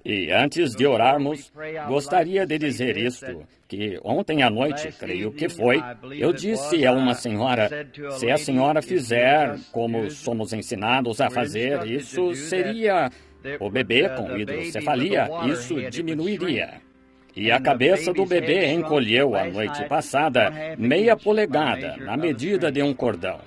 E antes de orarmos, gostaria de dizer isto, que ontem à noite, creio que foi, eu disse a uma senhora, se a senhora fizer como somos ensinados a fazer, isso seria o bebê com hidrocefalia, isso diminuiria. E a cabeça do bebê encolheu a noite passada meia polegada, na medida de um cordão.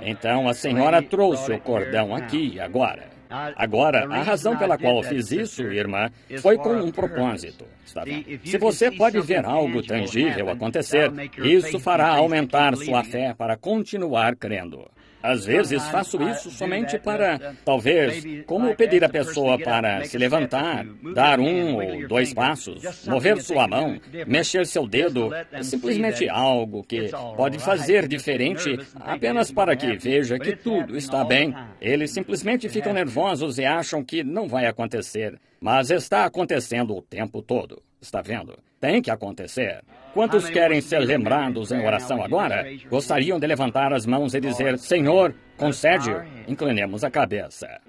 Então a senhora trouxe o cordão aqui agora. Agora, a razão pela qual eu fiz isso, irmã, foi com um propósito. Está vendo? Se você pode ver algo tangível acontecer, isso fará aumentar sua fé para continuar crendo. Às vezes faço isso somente para, talvez, como pedir à pessoa para se levantar, dar 1 ou 2 passos, mover sua mão, mexer seu dedo, simplesmente algo que pode fazer diferente apenas para que veja que tudo está bem. Eles simplesmente ficam nervosos e acham que não vai acontecer, mas está acontecendo o tempo todo. Está vendo? Tem que acontecer. Quantos querem ser lembrados em oração agora? Gostariam de levantar as mãos e dizer, Senhor, concede. Inclinemos a cabeça.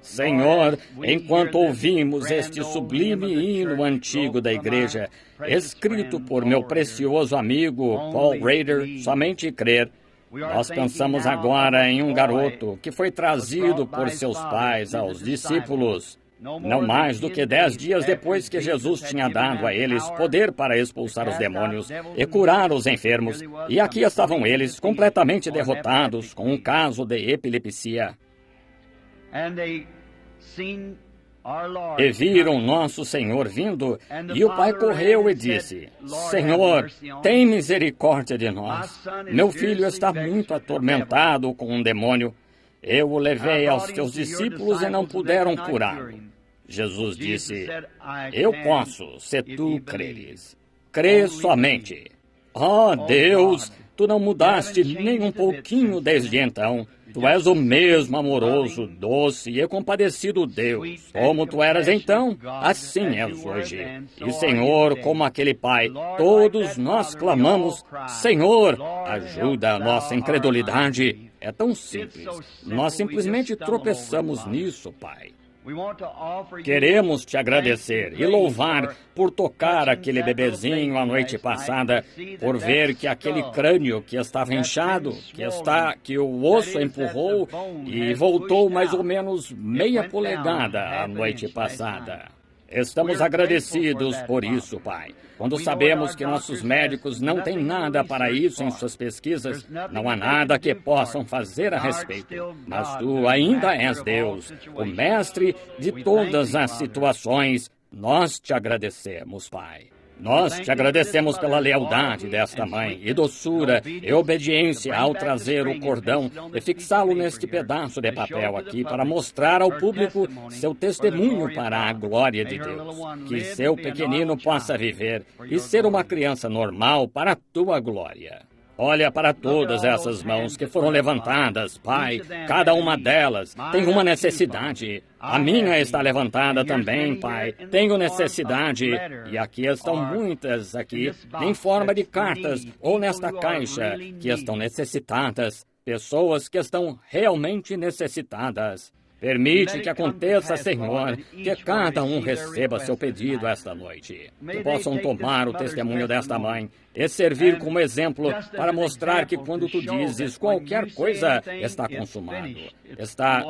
Senhor, enquanto ouvimos este sublime hino antigo da igreja, escrito por meu precioso amigo Paul Rader, Somente Crer, nós pensamos agora em um garoto que foi trazido por seus pais aos discípulos, não mais do que 10 dias depois que Jesus tinha dado a eles poder para expulsar os demônios e curar os enfermos. E aqui estavam eles, completamente derrotados, com um caso de epilepsia. E viram nosso Senhor vindo, e o pai correu e disse, Senhor, tem misericórdia de nós. Meu filho está muito atormentado com um demônio. Eu o levei aos teus discípulos e não puderam curá-lo. Jesus disse, eu posso, se tu creres. Crê somente. Oh, Deus, tu não mudaste nem um pouquinho desde então. Tu és o mesmo amoroso, doce e compadecido Deus. Como tu eras então, assim és hoje. E, Senhor, como aquele pai, todos nós clamamos, Senhor, ajuda a nossa incredulidade. É tão simples. Nós simplesmente tropeçamos nisso, Pai. Queremos te agradecer e louvar por tocar aquele bebezinho a noite passada, por ver que aquele crânio que estava inchado, que o osso empurrou e voltou mais ou menos meia polegada a noite passada. Estamos agradecidos por isso, Pai. Quando sabemos que nossos médicos não têm nada para isso em suas pesquisas, não há nada que possam fazer a respeito. Mas Tu ainda és Deus, o mestre de todas as situações. Nós te agradecemos, Pai. Nós te agradecemos pela lealdade desta mãe, e doçura e obediência ao trazer o cordão e fixá-lo neste pedaço de papel aqui para mostrar ao público seu testemunho para a glória de Deus. Que seu pequenino possa viver e ser uma criança normal para a Tua glória. Olha para todas essas mãos que foram levantadas, Pai. Cada uma delas tem uma necessidade. A minha está levantada também, Pai. Tenho necessidade. E aqui estão muitas aqui, em forma de cartas ou nesta caixa, que estão necessitadas. Pessoas que estão realmente necessitadas. Permite que aconteça, Senhor, que cada um receba seu pedido esta noite. Que possam tomar o testemunho desta mãe e servir como exemplo para mostrar que quando Tu dizes qualquer coisa está consumado. Está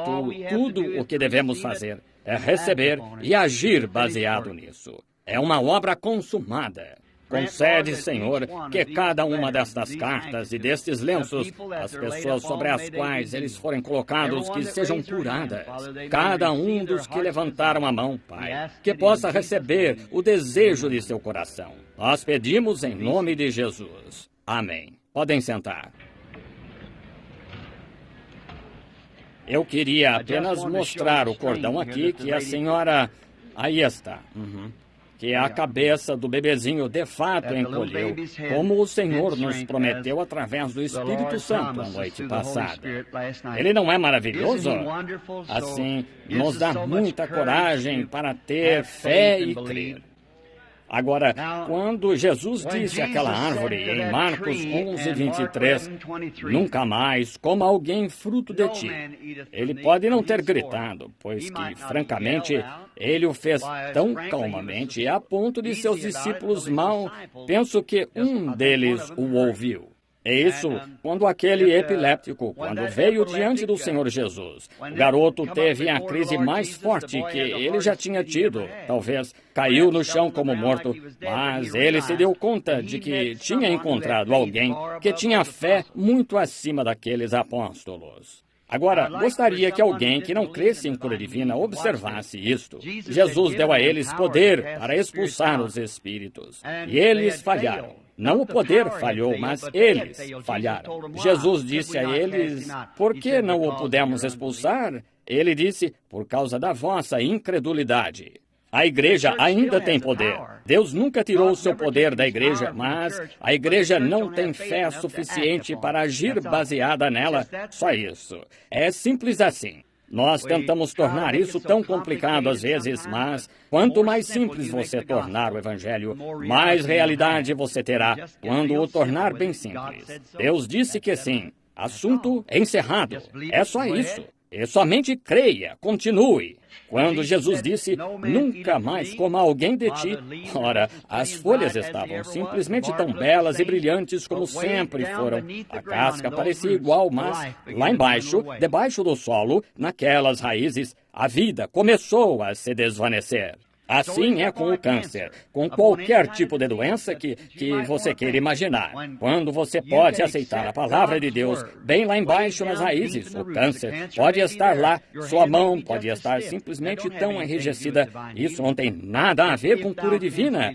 tudo o que devemos fazer é receber e agir baseado nisso. É uma obra consumada. Concede, Senhor, que cada uma destas cartas e destes lenços, as pessoas sobre as quais eles forem colocados, que sejam curadas. Cada um dos que levantaram a mão, Pai, que possa receber o desejo de seu coração. Nós pedimos em nome de Jesus. Amém. Podem sentar. Eu queria apenas mostrar o cordão aqui que a senhora... Aí está. Que a cabeça do bebezinho de fato encolheu, como o Senhor nos prometeu através do Espírito Santo a noite passada. Ele não é maravilhoso? Assim, nos dá muita coragem para ter fé e crer. Agora, quando Jesus disse àquela árvore em Marcos 11:23, nunca mais coma alguém fruto de ti, ele pode não ter gritado, pois que, francamente, ele o fez tão calmamente a ponto de seus discípulos penso que um deles o ouviu. É isso, quando aquele epiléptico, quando veio diante do Senhor Jesus, o garoto teve a crise mais forte que ele já tinha tido. Talvez caiu no chão como morto, mas ele se deu conta de que tinha encontrado alguém que tinha fé muito acima daqueles apóstolos. Agora, gostaria que alguém que não cresce em cura divina observasse isto. Jesus deu a eles poder para expulsar os espíritos, e eles falharam. Não o poder falhou, mas eles falharam. Jesus disse a eles, por que não o pudemos expulsar? Ele disse, por causa da vossa incredulidade. A igreja ainda tem poder. Deus nunca tirou o seu poder da igreja, mas a igreja não tem fé suficiente para agir baseada nela. Só isso. É simples assim. Nós tentamos tornar isso tão complicado às vezes, mas quanto mais simples você tornar o Evangelho, mais realidade você terá quando o tornar bem simples. Deus disse que sim. Assunto encerrado. É só isso. E somente creia, continue. Quando Jesus disse, nunca mais coma alguém de ti, ora, as folhas estavam simplesmente tão belas e brilhantes como sempre foram. A casca parecia igual, mas lá embaixo, debaixo do solo, naquelas raízes, a vida começou a se desvanecer. Assim é com o câncer, com qualquer tipo de doença que você queira imaginar. Quando você pode aceitar a palavra de Deus bem lá embaixo nas raízes, o câncer pode estar lá, sua mão pode estar simplesmente tão enrijecida. Isso não tem nada a ver com cura divina.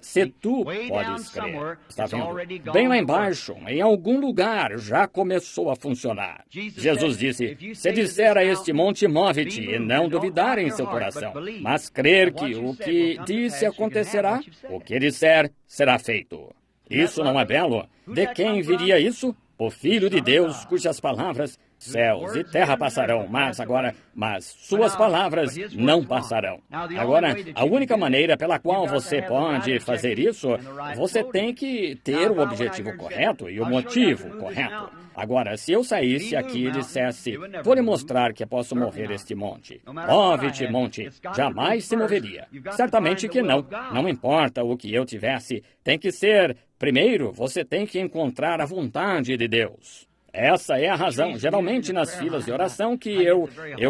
Se tu podes crer. Está vendo? Bem lá embaixo, em algum lugar, já começou a funcionar. Jesus disse, se disser a este monte, move-te, e não duvidar em seu coração, mas crer que o que disse acontecerá, o que disser será feito. Isso não é belo? De quem viria isso? O Filho de Deus, cujas palavras, céus e terra passarão, mas suas palavras não passarão. Agora, a única maneira pela qual você pode fazer isso, você tem que ter o objetivo correto e o motivo correto. Agora, se eu saísse aqui e dissesse, vou lhe mostrar que posso mover este monte. Move-te, monte. Jamais se moveria. Certamente que não. Não importa o que eu tivesse. Tem que ser, primeiro, você tem que encontrar a vontade de Deus. Essa é a razão. Geralmente nas filas de oração que eu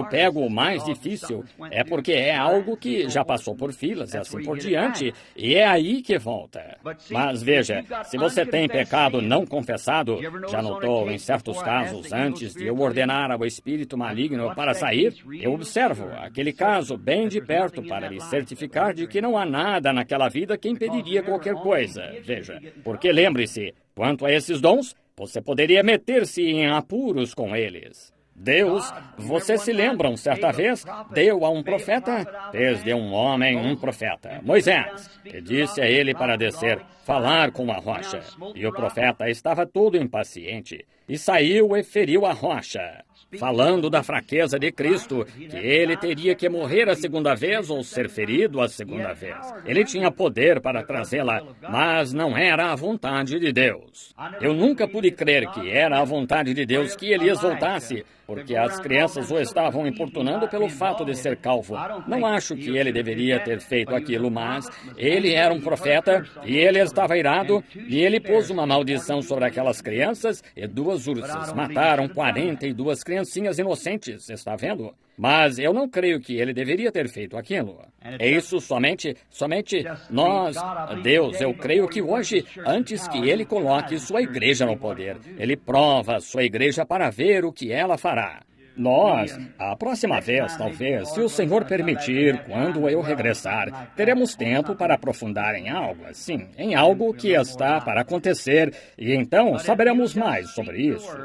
pego o mais difícil, é porque é algo que já passou por filas e assim por diante, e é aí que volta. Mas veja, se você tem pecado não confessado, já notou em certos casos, antes de eu ordenar ao espírito maligno para sair, eu observo aquele caso bem de perto para me certificar de que não há nada naquela vida que impediria qualquer coisa. Veja, porque lembre-se, quanto a esses dons, você poderia meter-se em apuros com eles. Deus, vocês se lembram, certa vez, deu a um profeta, fez de um homem um profeta, Moisés, e disse a ele para descer, falar com a rocha. E o profeta estava todo impaciente, e saiu e feriu a rocha, falando da fraqueza de Cristo, que ele teria que morrer a segunda vez ou ser ferido a segunda vez. Ele tinha poder para trazê-la, mas não era a vontade de Deus. Eu nunca pude crer que era a vontade de Deus que Elias voltasse, porque as crianças o estavam importunando pelo fato de ser calvo. Não acho que ele deveria ter feito aquilo, mas ele era um profeta e ele estava irado e ele pôs uma maldição sobre aquelas crianças e 2 ursas mataram 42 criancinhas inocentes, está vendo? Mas eu não creio que ele deveria ter feito aquilo. É isso somente nós, Deus, eu creio que hoje, antes que ele coloque sua igreja no poder, ele prova sua igreja para ver o que ela fará. Nós, a próxima vez, talvez, se o Senhor permitir, quando eu regressar, teremos tempo para aprofundar em algo assim, em algo que está para acontecer, e então saberemos mais sobre isso.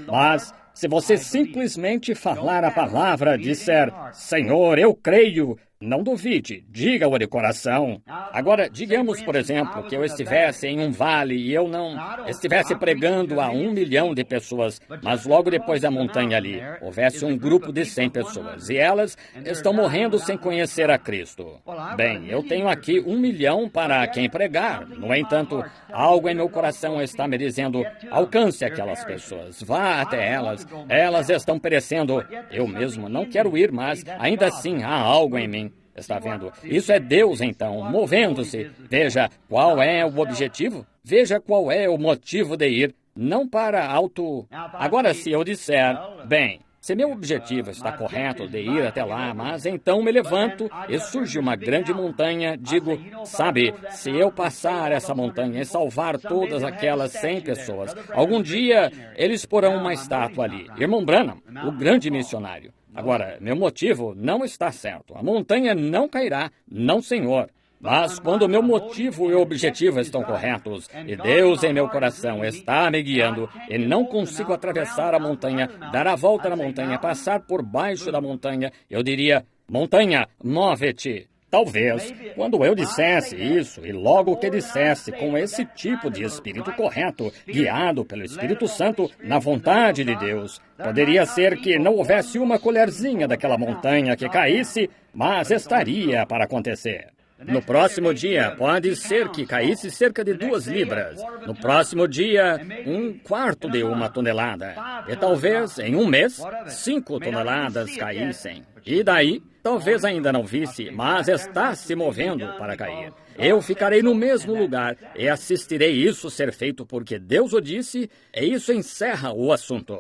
Mas Se você simplesmente falar a palavra, disser, Senhor, eu creio, não duvide, diga-o de coração. Agora, digamos, por exemplo, que eu estivesse em um vale e eu não estivesse pregando a 1 milhão de pessoas, mas logo depois da montanha ali, houvesse um grupo de 100 pessoas e elas estão morrendo sem conhecer a Cristo. Bem, eu tenho aqui 1 milhão para quem pregar. No entanto, algo em meu coração está me dizendo, alcance aquelas pessoas, vá até elas, elas estão perecendo. Eu mesmo não quero ir, mas ainda assim há algo em mim. Está vendo? Isso é Deus, então, movendo-se. Veja qual é o objetivo. Veja qual é o motivo de ir. Não para auto... Agora, se eu disser, bem, se meu objetivo está correto de ir até lá, mas então me levanto e surge uma grande montanha, digo, sabe, se eu passar essa montanha e salvar todas aquelas 100 pessoas, algum dia eles porão uma estátua ali. Irmão Branham, o grande missionário. Agora, meu motivo não está certo. A montanha não cairá, não, Senhor. Mas quando o meu motivo e o objetivo estão corretos, e Deus em meu coração está me guiando, e não consigo atravessar a montanha, dar a volta na montanha, passar por baixo da montanha, eu diria, montanha, move-te. Talvez, quando eu dissesse isso, e logo que dissesse com esse tipo de espírito correto, guiado pelo Espírito Santo, na vontade de Deus, poderia ser que não houvesse uma colherzinha daquela montanha que caísse, mas estaria para acontecer. No próximo dia, pode ser que caísse cerca de 2 libras. No próximo dia, 1/4 de 1 tonelada. E talvez, em um mês, 5 toneladas caíssem. E daí, talvez ainda não visse, mas está se movendo para cair. Eu ficarei no mesmo lugar e assistirei isso ser feito porque Deus o disse, e isso encerra o assunto.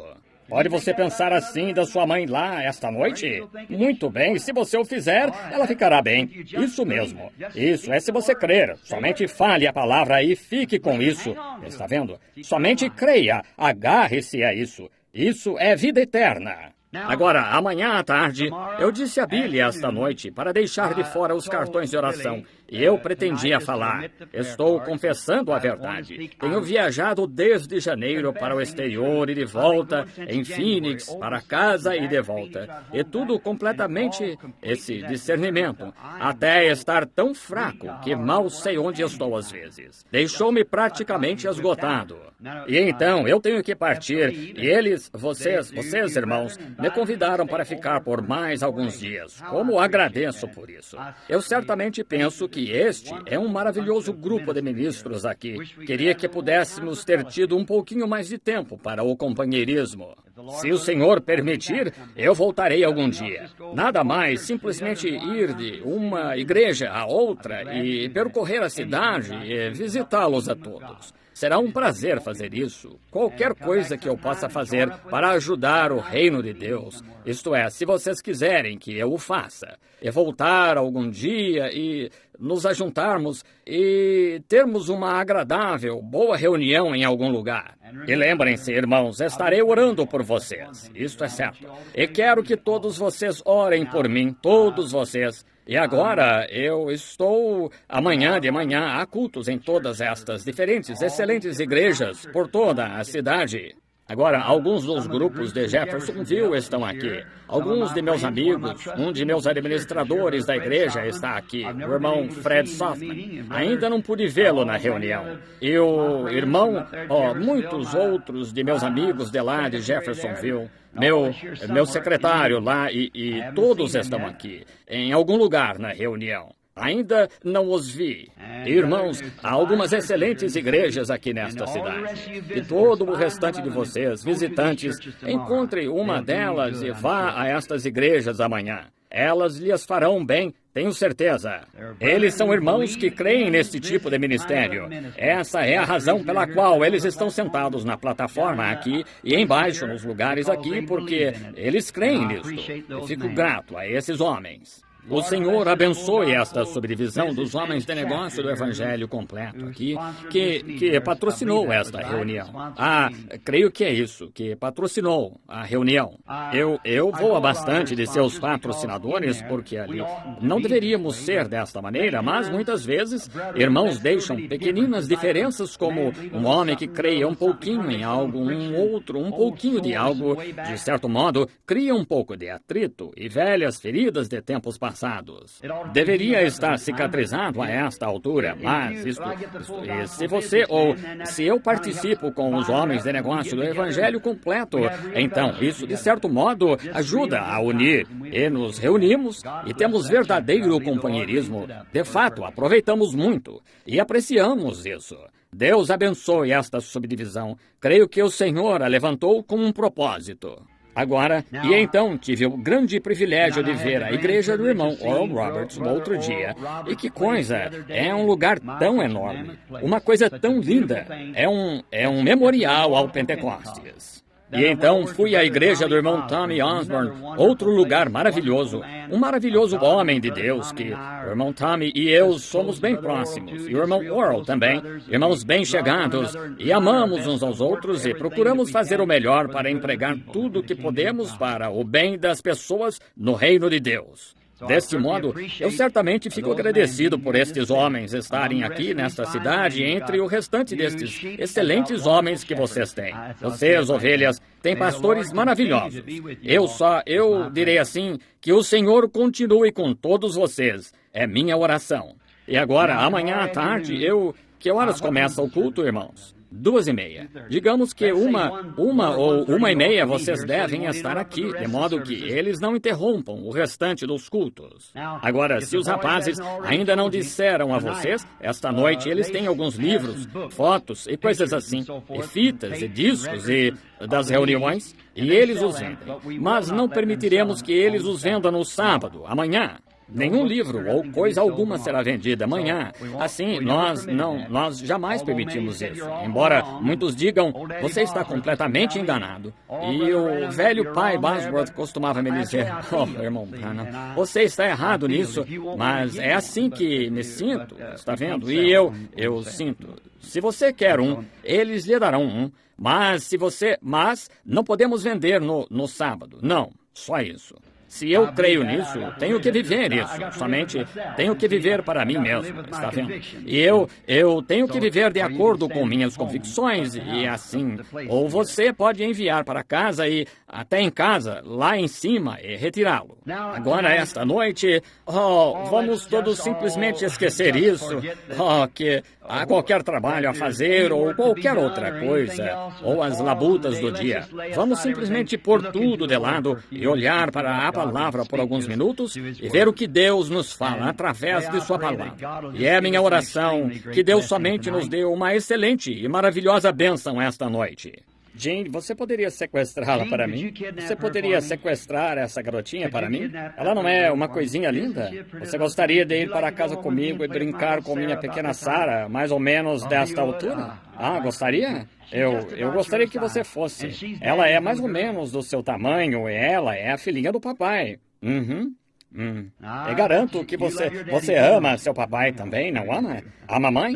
Pode você pensar assim da sua mãe lá esta noite? Muito bem, se você o fizer, ela ficará bem. Isso mesmo. Isso é se você crer. Somente fale a palavra e fique com isso. Está vendo? Somente creia. Agarre-se a isso. Isso é vida eterna. Agora, amanhã à tarde, eu disse a Billy esta noite para deixar de fora os cartões de oração. E eu pretendia falar. Estou confessando a verdade. Tenho viajado desde janeiro para o exterior e de volta, em Phoenix, para casa e de volta. E tudo completamente esse discernimento, até estar tão fraco que mal sei onde estou às vezes. Deixou-me praticamente esgotado. E então eu tenho que partir. E eles, vocês irmãos, me convidaram para ficar por mais alguns dias. Como agradeço por isso. Eu certamente penso que este é um maravilhoso grupo de ministros aqui. Queria que pudéssemos ter tido um pouquinho mais de tempo para o companheirismo. Se o Senhor permitir, eu voltarei algum dia. Nada mais, simplesmente ir de uma igreja a outra e percorrer a cidade e visitá-los a todos. Será um prazer fazer isso. Qualquer coisa que eu possa fazer para ajudar o reino de Deus. Isto é, se vocês quiserem que eu o faça. E voltar algum dia e nos ajuntarmos e termos uma agradável, boa reunião em algum lugar. E lembrem-se, irmãos, estarei orando por vocês. Isto é certo. E quero que todos vocês orem por mim, todos vocês. E agora, eu estou... Amanhã de manhã há cultos em todas estas diferentes, excelentes igrejas por toda a cidade. Agora, alguns dos grupos de Jeffersonville estão aqui. Alguns de meus amigos, um de meus administradores da igreja está aqui, o irmão Fred Softman. Ainda não pude vê-lo na reunião. E o irmão, muitos outros de meus amigos de lá de Jeffersonville, meu secretário lá e todos estão aqui, em algum lugar na reunião. Ainda não os vi. Irmãos, há algumas excelentes igrejas aqui nesta cidade. E todo o restante de vocês, visitantes, encontre uma delas e vá a estas igrejas amanhã. Elas lhes farão bem, tenho certeza. Eles são irmãos que creem neste tipo de ministério. Essa é a razão pela qual eles estão sentados na plataforma aqui e embaixo nos lugares aqui, porque eles creem nisto. Eu fico grato a esses homens. O Senhor abençoe esta subdivisão dos homens de negócio do Evangelho completo aqui, que patrocinou esta reunião. Creio que é isso, que patrocinou a reunião. Eu vou a bastante de seus patrocinadores, porque ali não deveríamos ser desta maneira, mas muitas vezes irmãos deixam pequeninas diferenças, como um homem que creia um pouquinho em algo, um pouquinho de algo, de certo modo, cria um pouco de atrito e velhas feridas de tempos passados. Deveria estar cicatrizado a esta altura, mas se eu participo com os homens de negócio do Evangelho completo, então isso, de certo modo, ajuda a unir, e nos reunimos e temos verdadeiro companheirismo. De fato, aproveitamos muito e apreciamos isso. Deus abençoe esta subdivisão. Creio que o Senhor a levantou com um propósito. Agora, e então tive o grande privilégio de ver a igreja do irmão Oral Roberts no outro dia. E que coisa! É um lugar tão enorme, uma coisa tão linda. É um memorial ao Pentecostes. E então fui à igreja do irmão Tommy Osborne, outro lugar maravilhoso. Um maravilhoso homem de Deus que o irmão Tommy e eu somos bem próximos. E o irmão Oral também, irmãos bem chegados. E amamos uns aos outros e procuramos fazer o melhor para empregar tudo o que podemos para o bem das pessoas no reino de Deus. Deste modo, eu certamente fico agradecido por estes homens estarem aqui nesta cidade entre o restante destes excelentes homens que vocês têm. Vocês, ovelhas, têm pastores maravilhosos. Eu direi assim, que o Senhor continue com todos vocês. É minha oração. E agora, amanhã à tarde, que horas começa o culto, irmãos? 2:30. Digamos que uma ou 1:30 vocês devem estar aqui, de modo que eles não interrompam o restante dos cultos. Agora, se os rapazes ainda não disseram a vocês, esta noite eles têm alguns livros, fotos e coisas assim, e fitas e discos e das reuniões, e eles os vendem. Mas não permitiremos que eles os vendam no sábado, amanhã. Nenhum livro ou coisa alguma será vendida amanhã. Assim, nós jamais permitimos isso. Embora muitos digam, você está completamente enganado. E o velho pai Bosworth costumava me dizer, irmão Branham, você está errado nisso, mas é assim que me sinto, está vendo? E eu sinto. Se você quer um, eles lhe darão um. Mas não podemos vender no sábado. Não, só isso. Se eu creio nisso, tenho que viver isso. Somente tenho que viver para mim mesmo, está vendo? E eu tenho que viver de acordo com minhas convicções e assim. Ou você pode enviar para casa e até em casa, lá em cima, e retirá-lo. Agora, esta noite, vamos todos simplesmente esquecer isso. Que há qualquer trabalho a fazer ou qualquer outra coisa, ou as labutas do dia. Vamos simplesmente pôr tudo de lado e olhar para a palavra por alguns minutos e ver o que Deus nos fala através de sua palavra. E é minha oração que Deus somente nos dê uma excelente e maravilhosa bênção esta noite. Jane, você poderia sequestrá-la para mim? Você poderia sequestrar essa garotinha para mim? Ela não é uma coisinha linda? Você gostaria de ir para casa comigo e brincar com minha pequena Sarah, mais ou menos desta altura? gostaria? Eu gostaria que você fosse. Ela é mais ou menos do seu tamanho e ela é a filhinha do papai. Eu garanto que você ama seu papai também, não ama? A mamãe?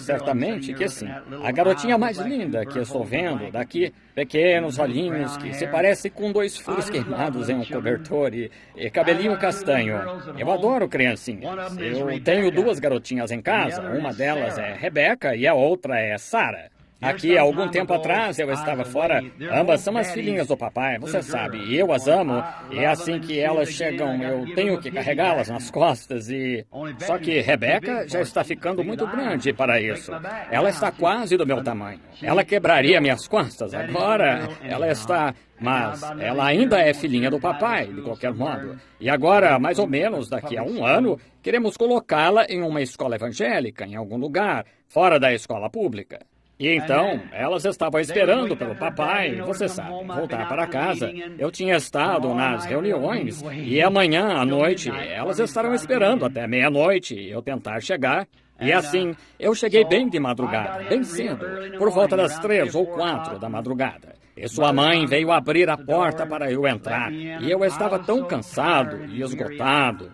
Certamente que sim. A garotinha mais linda que estou vendo daqui, pequenos olhinhos que se parecem com 2 furos queimados em um cobertor e cabelinho castanho. Eu adoro criancinhas. Eu tenho 2 garotinhas em casa. Uma delas é Rebecca e a outra é Sarah. Aqui, há algum tempo atrás, eu estava fora. Ambas são as filhinhas do papai, você sabe. E eu as amo. E assim que elas chegam, eu tenho que carregá-las nas costas e... Só que Rebecca já está ficando muito grande para isso. Ela está quase do meu tamanho. Ela quebraria minhas costas. Agora, ela está... Mas ela ainda é filhinha do papai, de qualquer modo. E agora, mais ou menos daqui a 1 ano, queremos colocá-la em uma escola evangélica, em algum lugar, fora da escola pública. E então, elas estavam esperando pelo papai, você sabe, voltar para casa. Eu tinha estado nas reuniões e amanhã à noite elas estarão esperando até meia-noite eu tentar chegar. E assim, eu cheguei bem de madrugada, bem cedo, por volta das 3 ou 4 da madrugada. e sua mãe veio abrir a porta para eu entrar. E eu estava tão cansado e esgotado.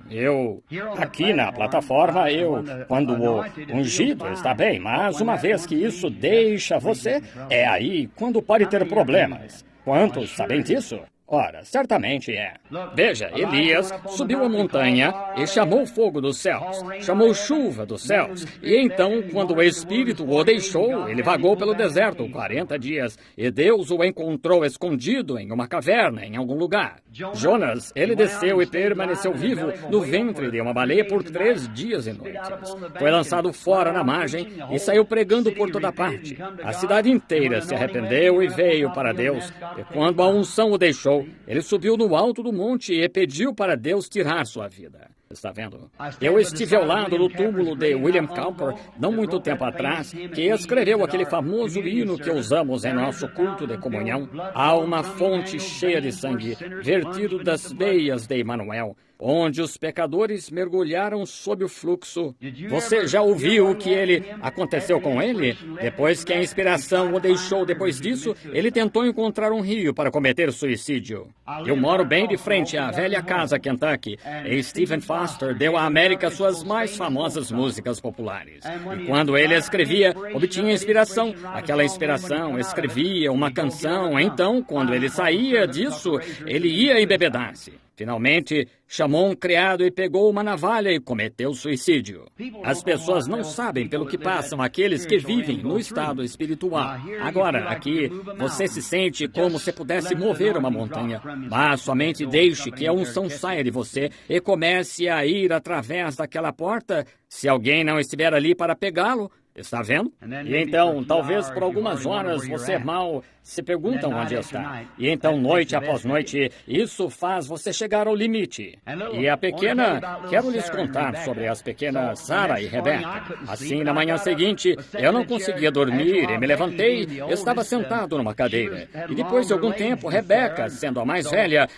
Aqui na plataforma, quando o ungido está bem, mas uma vez que isso deixa você, é aí quando pode ter problemas. Quantos sabem disso? Ora, certamente é. Veja, Elias subiu a montanha e chamou fogo dos céus, chamou chuva dos céus, e então, quando o Espírito o deixou, ele vagou pelo deserto 40 dias, e Deus o encontrou escondido em uma caverna, em algum lugar. Jonas, ele desceu e permaneceu vivo no ventre de uma baleia por 3 dias e noites. Foi lançado fora na margem e saiu pregando por toda parte. A cidade inteira se arrependeu e veio para Deus, e quando a unção o deixou, ele subiu no alto do monte e pediu para Deus tirar sua vida. Está vendo? Eu estive ao lado do túmulo de William Cowper, não muito tempo atrás, que escreveu aquele famoso hino que usamos em nosso culto de comunhão. Há uma fonte cheia de sangue, vertido das veias de Emanuel, onde os pecadores mergulharam sob o fluxo. Você já ouviu o que aconteceu com ele? Depois que a inspiração o deixou depois disso, ele tentou encontrar um rio para cometer suicídio. Eu moro bem de frente à velha casa Kentucky, e Stephen Foster deu à América suas mais famosas músicas populares. E quando ele escrevia, obtinha inspiração. Aquela inspiração escrevia uma canção. Então, quando ele saía disso, ele ia embebedar-se. Finalmente, chamou um criado e pegou uma navalha e cometeu suicídio. As pessoas não sabem pelo que passam aqueles que vivem no estado espiritual. Agora, aqui, você se sente como se pudesse mover uma montanha, mas somente deixe que a unção saia de você e comece a ir através daquela porta. Se alguém não estiver ali para pegá-lo, está vendo? E então, talvez por algumas horas você mal se pergunta onde está. E então, noite após noite, isso faz você chegar ao limite. E a pequena... Quero lhes contar sobre as pequenas Sara e Rebeca. Assim, na manhã seguinte, eu não conseguia dormir e me levantei, estava sentado numa cadeira. E depois de algum tempo, Rebeca, sendo a mais velha,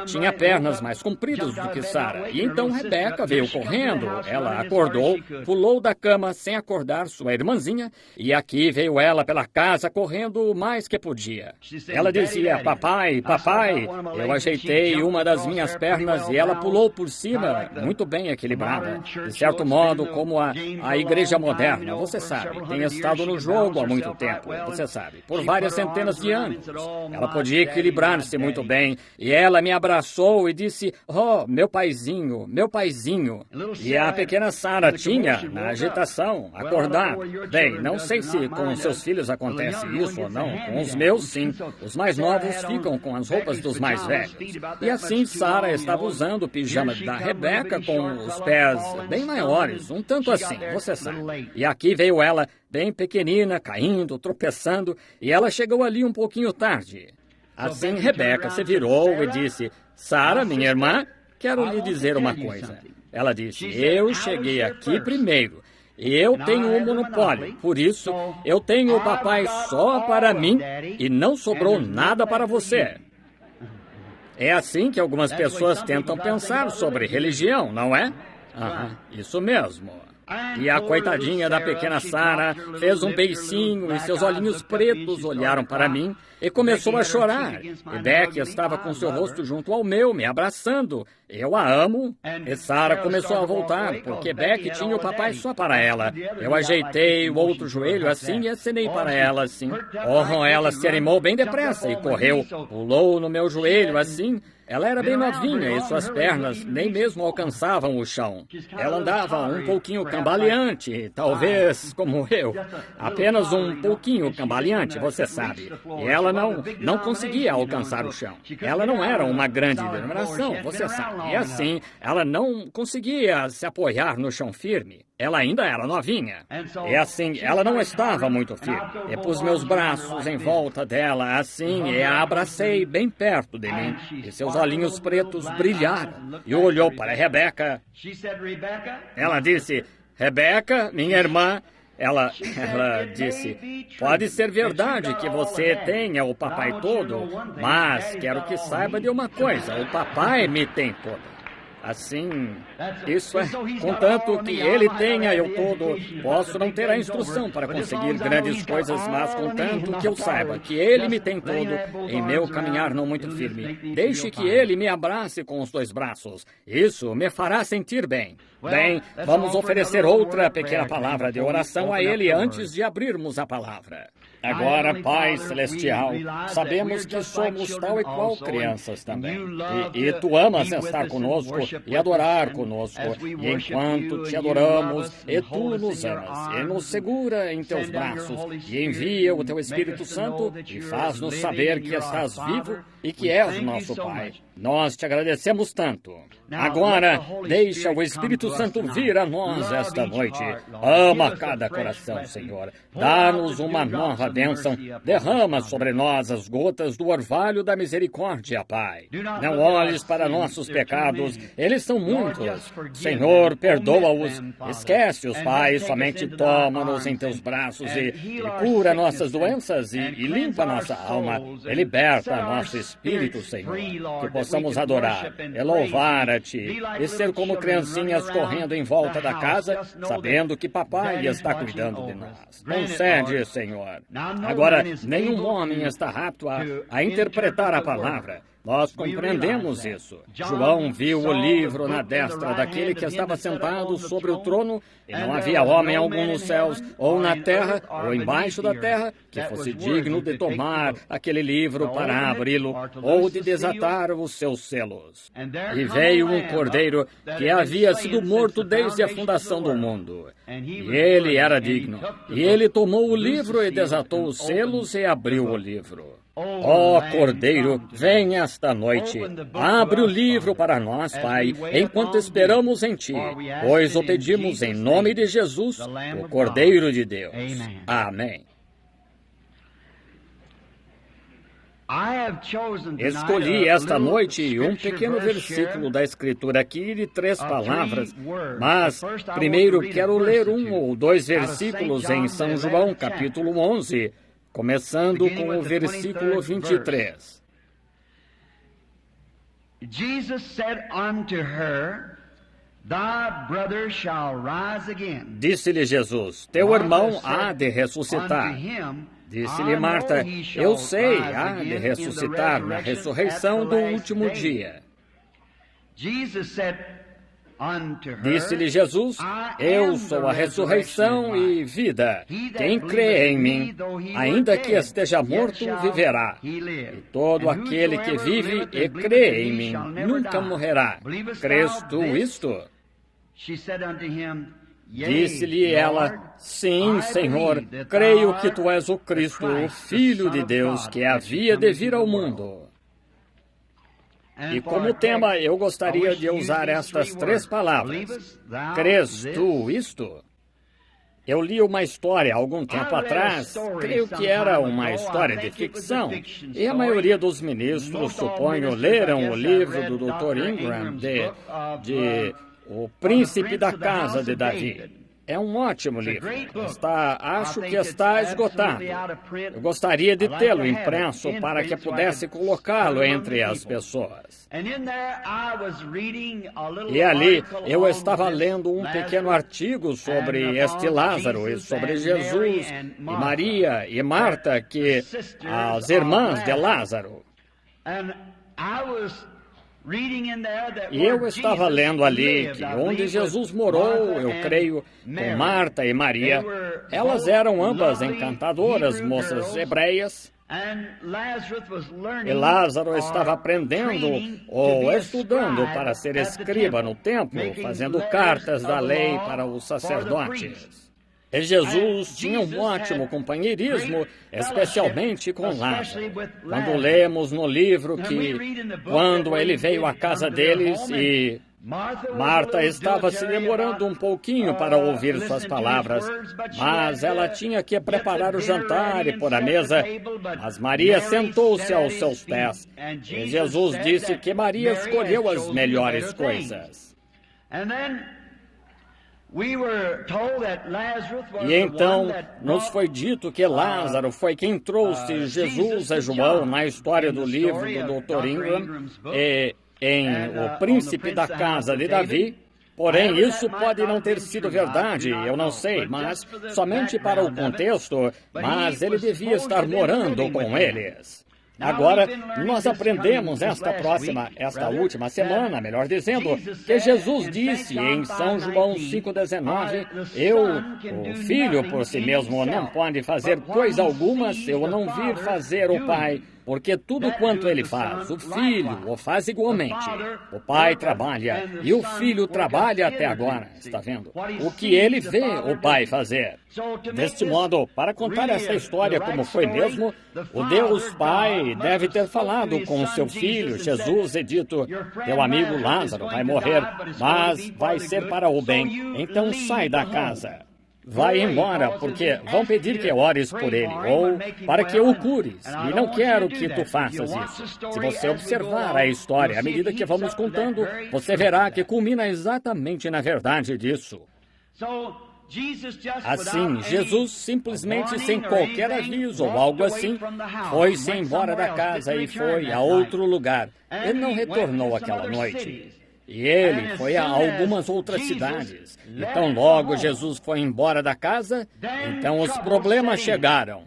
tinha pernas mais compridas do que Sara. E então Rebeca veio correndo. Ela acordou, pulou da cama sem acordar sua irmãzinha, e aqui veio ela pela casa correndo o mais que podia. Ela dizia: papai, papai. Eu ajeitei uma das minhas pernas e ela pulou por cima, muito bem equilibrada. De certo modo, como a igreja moderna, você sabe, tem estado no jogo há muito tempo, você sabe, por várias centenas de anos. Ela podia equilibrar-se muito bem, e ela me abraçou e disse: oh, meu paizinho, meu paizinho. E a pequena Sara tinha, na agitação, acordado. Bem, não sei se com seus filhos acontece isso ou não. Com os meus, sim. Os mais novos ficam com as roupas dos mais velhos. E assim, Sara estava usando o pijama da Rebeca com os pés bem maiores, um tanto assim, você sabe. E aqui veio ela, bem pequenina, caindo, tropeçando, e ela chegou ali um pouquinho tarde. Assim, Rebeca se virou e disse: Sara, minha irmã, quero lhe dizer uma coisa. Ela disse: eu cheguei aqui primeiro. Eu tenho um monopólio, por isso eu tenho o papai só para mim e não sobrou nada para você. É assim que algumas pessoas tentam pensar sobre religião, não é? Isso mesmo. E a coitadinha da pequena Sara fez um beicinho e seus olhinhos pretos olharam para mim e começou a chorar. E Becky estava com seu rosto junto ao meu, me abraçando. Eu a amo. E Sara começou a voltar, porque Becky tinha o papai só para ela. Eu ajeitei o outro joelho assim e acenei para ela assim. Ela se animou bem depressa e correu, pulou no meu joelho assim. Ela era bem novinha e suas pernas nem mesmo alcançavam o chão. Ela andava um pouquinho cambaleante, talvez como eu. Apenas um pouquinho cambaleante, você sabe. E ela não conseguia alcançar o chão. Ela não era uma grande denominação, você sabe. E assim, ela não conseguia se apoiar no chão firme. Ela ainda era novinha. E assim, ela não estava muito firme. E pus meus braços em volta dela, assim, e a abracei bem perto de mim. E seus olhinhos pretos brilharam. E olhou para Rebeca. Ela disse: Rebeca, minha irmã. Ela disse: pode ser verdade que você tenha o papai todo, mas quero que saiba de uma coisa: o papai me tem toda. Assim, isso é, contanto que ele tenha eu todo, posso não ter a instrução para conseguir grandes coisas, mas contanto que eu saiba que ele me tem todo em meu caminhar não muito firme. Deixe que ele me abrace com os 2 braços. Isso me fará sentir bem. Bem, vamos oferecer outra pequena palavra de oração a ele antes de abrirmos a palavra. Agora, Pai Celestial, sabemos que somos tal e qual crianças também. E Tu amas estar conosco e adorar conosco. E enquanto Te adoramos, e Tu nos amas, e nos segura em Teus braços, e envia o Teu Espírito Santo e faz-nos saber que estás vivo e que és nosso Pai. Nós Te agradecemos tanto. Agora, deixa o Espírito Santo vir a nós esta noite. Ama cada coração, Senhor. Dá-nos uma nova bênção. Derrama sobre nós as gotas do orvalho da misericórdia, Pai. Não olhes para nossos pecados. Eles são muitos. Senhor, perdoa-os. Esquece-os, Pai. Somente toma-nos em Teus braços e cura nossas doenças e limpa nossa alma. E liberta nosso espírito, Senhor. Que possamos adorar e louvar a Ti e ser como criancinhas correndo em volta da casa, sabendo que Papai está cuidando de nós. Concede, Senhor. Agora, nenhum homem está apto a interpretar a palavra. Nós compreendemos isso. João viu o livro na destra daquele que estava sentado sobre o trono, e não havia homem algum nos céus, ou na terra, ou embaixo da terra, que fosse digno de tomar aquele livro para abri-lo, ou de desatar os seus selos. E veio um cordeiro que havia sido morto desde a fundação do mundo. E ele era digno. E ele tomou o livro e desatou os selos e abriu o livro. Ó Cordeiro, vem esta noite. Abre o livro para nós, Pai, enquanto esperamos em Ti, pois o pedimos em nome de Jesus, o Cordeiro de Deus. Amém. Escolhi esta noite um pequeno versículo da Escritura aqui de 3 palavras, mas primeiro quero ler 1 ou 2 versículos em São João, capítulo 11, começando com o versículo 23. Jesus said unto her, Thy brother shall rise again. Disse-lhe Jesus, teu irmão há de ressuscitar. Disse-lhe Marta, eu sei, há de ressuscitar na ressurreição do último dia. Disse-lhe Jesus, eu sou a ressurreição e vida. Quem crê em mim, ainda que esteja morto, viverá. E todo aquele que vive e crê em mim nunca morrerá. Crês tu isto? Disse-lhe ela, sim, Senhor, creio que tu és o Cristo, o Filho de Deus, que havia de vir ao mundo. E como tema, eu gostaria de usar estas 3 palavras. Crês tu isto? Eu li uma história há algum tempo atrás, creio que era uma história de ficção, e a maioria dos ministros, suponho, leram o livro do Dr. Ingram de O Príncipe da Casa de Davi. É um ótimo livro. Acho que está esgotado. Eu gostaria de tê-lo impresso para que pudesse colocá-lo entre as pessoas. E ali eu estava lendo um pequeno artigo sobre este Lázaro e sobre Jesus e Maria e Marta, que as irmãs de Lázaro. E eu estava lendo ali que onde Jesus morou, eu creio, com Marta e Maria, elas eram ambas encantadoras moças hebreias, e Lázaro estava aprendendo ou estudando para ser escriba no templo, fazendo cartas da lei para os sacerdotes. E Jesus tinha um ótimo companheirismo, especialmente com Lázaro. Quando lemos no livro que, quando ele veio à casa deles e Marta estava se demorando um pouquinho para ouvir suas palavras, mas ela tinha que preparar o jantar e pôr a mesa, mas Maria sentou-se aos seus pés. E Jesus disse que Maria escolheu as melhores coisas. E então nos foi dito que Lázaro foi quem trouxe Jesus a João na história do livro do Dr. Ingram. em O Príncipe da Casa de Davi. Porém, isso pode não ter sido verdade, eu não sei, mas somente para o contexto, mas ele devia estar morando com eles. Agora, nós aprendemos esta última semana, melhor dizendo, que Jesus disse em São João 5,19, o Filho por si mesmo não pode fazer coisa alguma se eu não vir fazer o Pai, porque tudo quanto ele faz, o Filho o faz igualmente. O Pai trabalha e o Filho trabalha até agora, está vendo? O que ele vê o Pai fazer. Deste modo, para contar essa história como foi mesmo, o Deus Pai deve ter falado com o seu Filho, Jesus, e dito, teu amigo Lázaro vai morrer, mas vai ser para o bem, então sai da casa. Vai embora, porque vão pedir que ores por ele, ou para que o cures, e não quero que tu faças isso. Se você observar a história, à medida que vamos contando, você verá que culmina exatamente na verdade disso. Assim, Jesus, simplesmente sem qualquer aviso ou algo assim, foi-se embora da casa e foi a outro lugar. Ele não retornou aquela noite. E ele foi a algumas outras cidades. Então, logo Jesus foi embora da casa, então os problemas chegaram.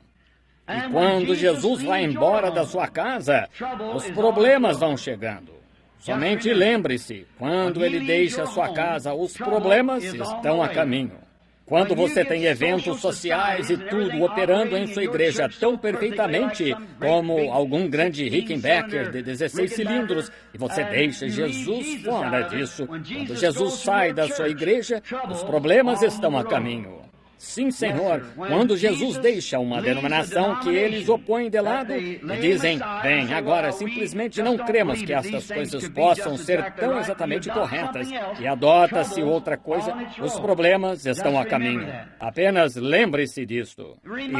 E quando Jesus vai embora da sua casa, os problemas vão chegando. Somente lembre-se, quando ele deixa a sua casa, os problemas estão a caminho. Quando você tem eventos sociais e tudo operando em sua igreja tão perfeitamente como algum grande Rickenbacker de 16 cilindros, e você deixa Jesus fora disso, quando Jesus sai da sua igreja, os problemas estão a caminho. Sim, Senhor, quando Jesus deixa uma denominação que eles opõem de lado e dizem, bem, agora simplesmente não cremos que estas coisas possam ser tão exatamente corretas e adota-se outra coisa, os problemas estão a caminho. Apenas lembre-se disto.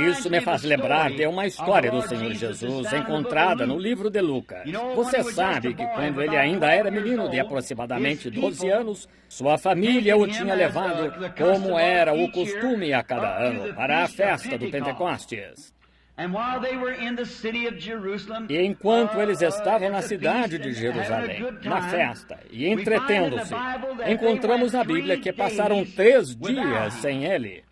Isso me faz lembrar de uma história do Senhor Jesus encontrada no livro de Lucas. Você sabe que quando ele ainda era menino de aproximadamente 12 anos, sua família o tinha levado, como era o costume a cada ano, para a festa do Pentecostes. E enquanto eles estavam na cidade de Jerusalém, na festa, e entretendo-se, encontramos na Bíblia que passaram 3 dias sem ele.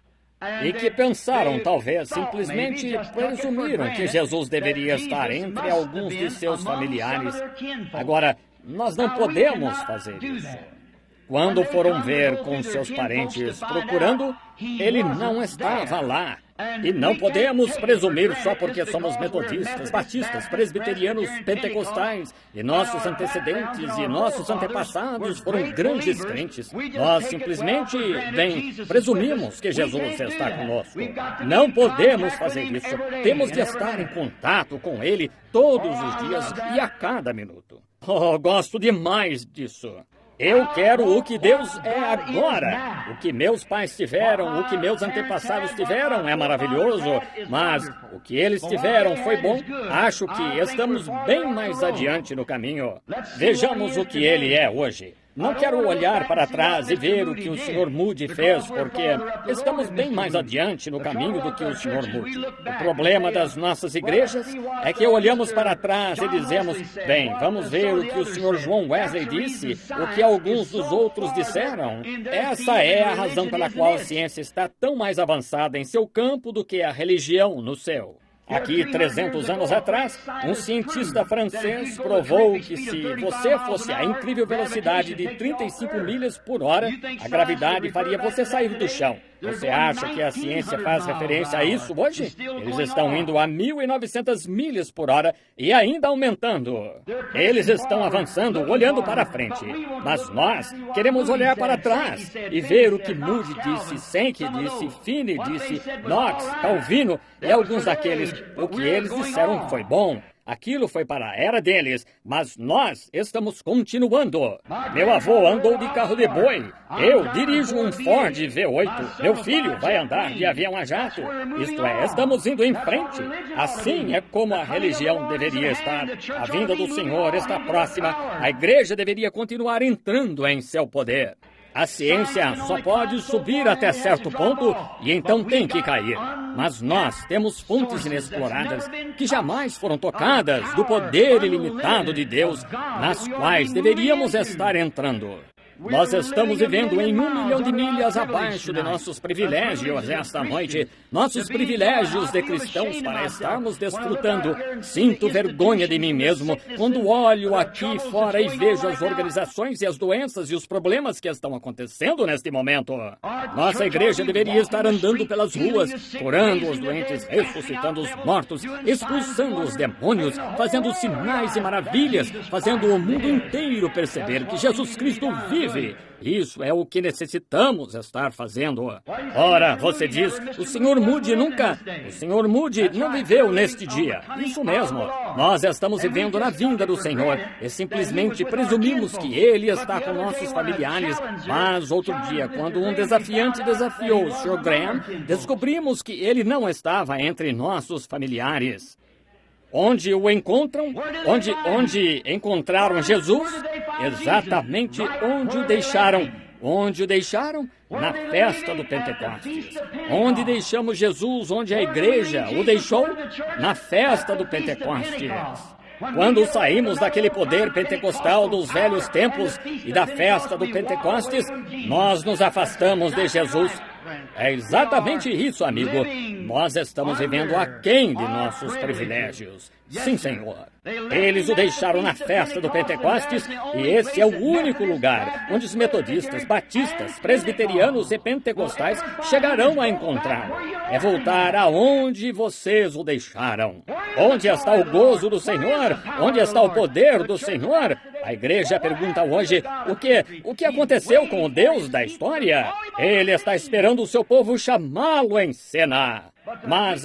E que pensaram, talvez, simplesmente presumiram que Jesus deveria estar entre alguns de seus familiares. Agora, nós não podemos fazer isso. Quando foram ver com seus parentes procurando, ele não estava lá. E não podemos presumir só porque somos metodistas, batistas, presbiterianos, pentecostais, e nossos antecedentes e nossos antepassados foram grandes crentes. Nós simplesmente, presumimos que Jesus está conosco. Não podemos fazer isso. Temos de estar em contato com Ele todos os dias e a cada minuto. Oh, gosto demais disso. Eu quero o que Deus é agora. O que meus pais tiveram, o que meus antepassados tiveram é maravilhoso, mas o que eles tiveram foi bom. Acho que estamos bem mais adiante no caminho. Vejamos o que ele é hoje. Não quero olhar para trás e ver o que o Sr. Moody fez, porque estamos bem mais adiante no caminho do que o Sr. Moody. O problema das nossas igrejas é que olhamos para trás e dizemos, bem, vamos ver o que o Sr. João Wesley disse, o que alguns dos outros disseram. Essa é a razão pela qual a ciência está tão mais avançada em seu campo do que a religião no seu. Aqui, 300 anos atrás, um cientista francês provou que se você fosse a incrível velocidade de 35 milhas por hora, a gravidade faria você sair do chão. Você acha que a ciência faz referência a isso hoje? Eles estão indo a 1.900 milhas por hora e ainda aumentando. Eles estão avançando, olhando para frente. Mas nós queremos olhar para trás e ver o que Moody disse, Sankey disse, Finney disse, Knox, Calvino e alguns daqueles. O que eles disseram foi bom. Aquilo foi para a era deles, mas nós estamos continuando. Meu avô andou de carro de boi. Eu dirijo um Ford V8. Meu filho vai andar de avião a jato. Isto é, estamos indo em frente. Assim é como a religião deveria estar. A vinda do Senhor está próxima. A igreja deveria continuar entrando em seu poder. A ciência só pode subir até certo ponto e então tem que cair. Mas nós temos fontes inexploradas que jamais foram tocadas do poder ilimitado de Deus, nas quais deveríamos estar entrando. Nós estamos vivendo em 1 milhão de milhas abaixo de nossos privilégios esta noite. Nossos privilégios de cristãos para estarmos desfrutando. Sinto vergonha de mim mesmo quando olho aqui fora e vejo as organizações e as doenças e os problemas que estão acontecendo neste momento. Nossa igreja deveria estar andando pelas ruas, curando os doentes, ressuscitando os mortos, expulsando os demônios, fazendo sinais e maravilhas, fazendo o mundo inteiro perceber que Jesus Cristo vive. Isso é o que necessitamos estar fazendo. Ora, você diz, o Sr. Moody não viveu neste dia. Isso mesmo. Nós estamos vivendo na vinda do Senhor e simplesmente presumimos que Ele está com nossos familiares. Mas outro dia, quando um desafiante desafiou o Sr. Graham, descobrimos que ele não estava entre nossos familiares. Onde o encontram? Onde encontraram Jesus? Exatamente onde o deixaram. Onde o deixaram? Na festa do Pentecostes. Onde deixamos Jesus? Onde a igreja o deixou? Na festa do Pentecostes. Quando saímos daquele poder pentecostal dos velhos tempos e da festa do Pentecostes, nós nos afastamos de Jesus. É exatamente isso, amigo. Nós estamos vivendo aquém de nossos privilégios. Sim, Senhor. Eles o deixaram na festa do Pentecostes e esse é o único lugar onde os metodistas, batistas, presbiterianos e pentecostais chegarão a encontrá-lo. É voltar aonde vocês o deixaram. Onde está o gozo do Senhor? Onde está o poder do Senhor? A igreja pergunta hoje, o que aconteceu com o Deus da história? Ele está esperando o seu povo chamá-lo em cena. Mas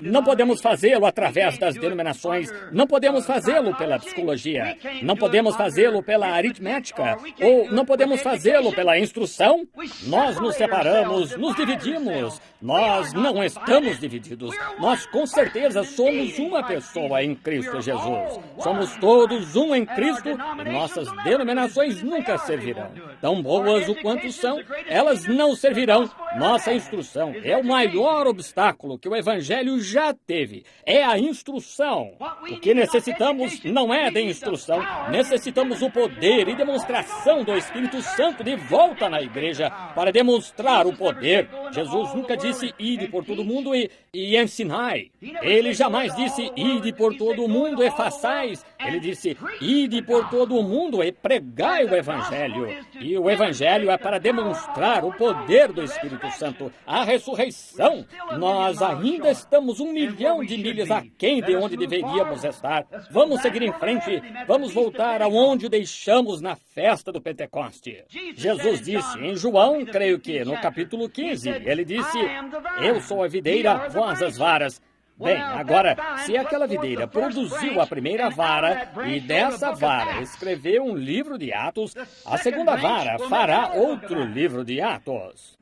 não podemos fazê-lo através das denominações, não podemos fazê-lo pela psicologia, não podemos fazê-lo pela aritmética, ou não podemos fazê-lo pela instrução. Nós nos separamos, nos dividimos. Nós não estamos divididos. Nós com certeza somos uma pessoa em Cristo Jesus. Somos todos um em Cristo e nossas denominações nunca servirão. Tão boas o quanto são, elas não servirão. Nossa instrução é o maior obstáculo que o Evangelho já teve. É a instrução. O que necessitamos não é de instrução. Necessitamos o poder e demonstração do Espírito Santo de volta na igreja para demonstrar o poder. Jesus nunca disse, ide por todo mundo e ensinai. Ele jamais disse, ide por todo o mundo e façais. Ele disse, ide por todo o mundo e pregai o Evangelho. E o Evangelho é para demonstrar o poder do Espírito Santo, a ressurreição. Nós ainda estamos 1 milhão de milhas aquém de onde deveríamos estar. Vamos seguir em frente. Vamos voltar aonde o deixamos na festa do Pentecoste. Jesus disse em João, creio que no capítulo 15, ele disse, eu sou a videira, vós as varas. Bem, agora, se aquela videira produziu a primeira vara e dessa vara escreveu um livro de Atos, a segunda vara fará outro livro de Atos.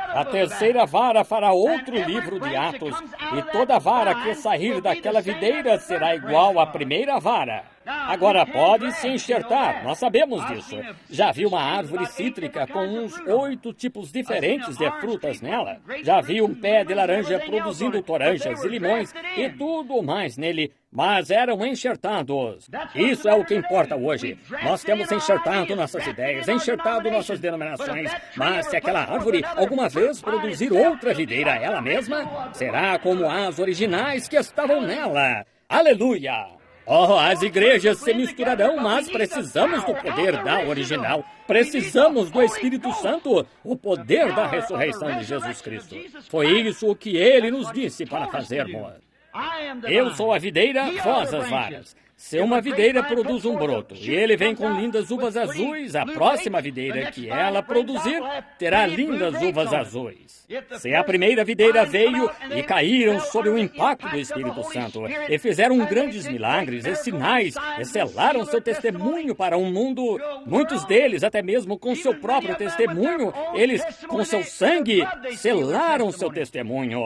A terceira vara fará outro livro de Atos e toda vara que sair daquela videira será igual à primeira vara. Agora pode se enxertar, nós sabemos disso. Já vi uma árvore cítrica com uns 8 tipos diferentes de frutas nela. Já vi um pé de laranja produzindo toranjas e limões e tudo mais nele, mas eram enxertados. Isso é o que importa hoje. Nós temos enxertado nossas ideias, enxertado nossas denominações, mas se aquela árvore alguma vez produzir outra videira ela mesma, será como as originais que estavam nela. Aleluia! Oh, as igrejas se misturarão, mas precisamos do poder da original. Precisamos do Espírito Santo, o poder da ressurreição de Jesus Cristo. Foi isso o que ele nos disse para fazermos. Eu sou a videira, vós as varas. Se uma videira produz um broto e ele vem com lindas uvas azuis, a próxima videira que ela produzir terá lindas uvas azuis. Se a primeira videira veio e caíram sob o impacto do Espírito Santo e fizeram grandes milagres e sinais e selaram seu testemunho para um mundo, muitos deles até mesmo com seu próprio testemunho, eles com seu sangue selaram seu testemunho.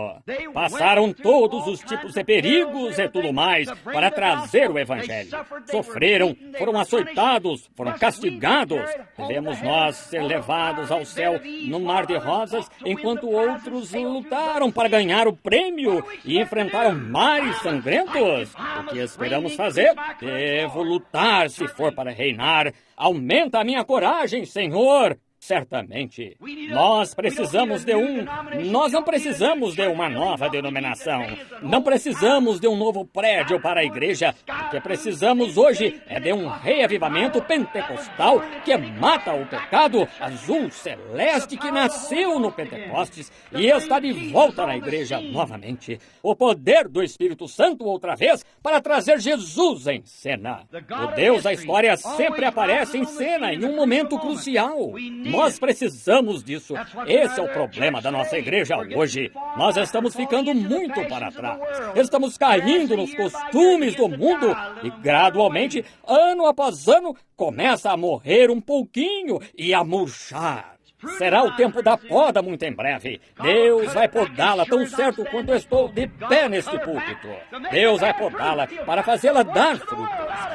Passaram todos os tipos de perigos e tudo mais para trazer o Evangelho. Evangelho. Sofreram, foram açoitados, foram castigados. Devemos nós ser levados ao céu no mar de rosas, enquanto outros lutaram para ganhar o prêmio e enfrentaram mares sangrentos. O que esperamos fazer? Devo lutar se for para reinar. Aumenta a minha coragem, Senhor. Certamente. Nós não precisamos de uma nova denominação. Não precisamos de um novo prédio para a igreja. O que precisamos hoje é de um reavivamento pentecostal que mata o pecado azul celeste que nasceu no Pentecostes e está de volta na igreja novamente. O poder do Espírito Santo outra vez para trazer Jesus em cena. O Deus da história sempre aparece em cena em um momento crucial. Nós precisamos disso. Esse é o problema da nossa igreja hoje. Nós estamos ficando muito para trás. Estamos caindo nos costumes do mundo e, gradualmente, ano após ano, começa a morrer um pouquinho e a murchar. Será o tempo da poda muito em breve. Deus vai podá-la tão certo quanto eu estou de pé neste púlpito. Deus vai podá-la para fazê-la dar frutos.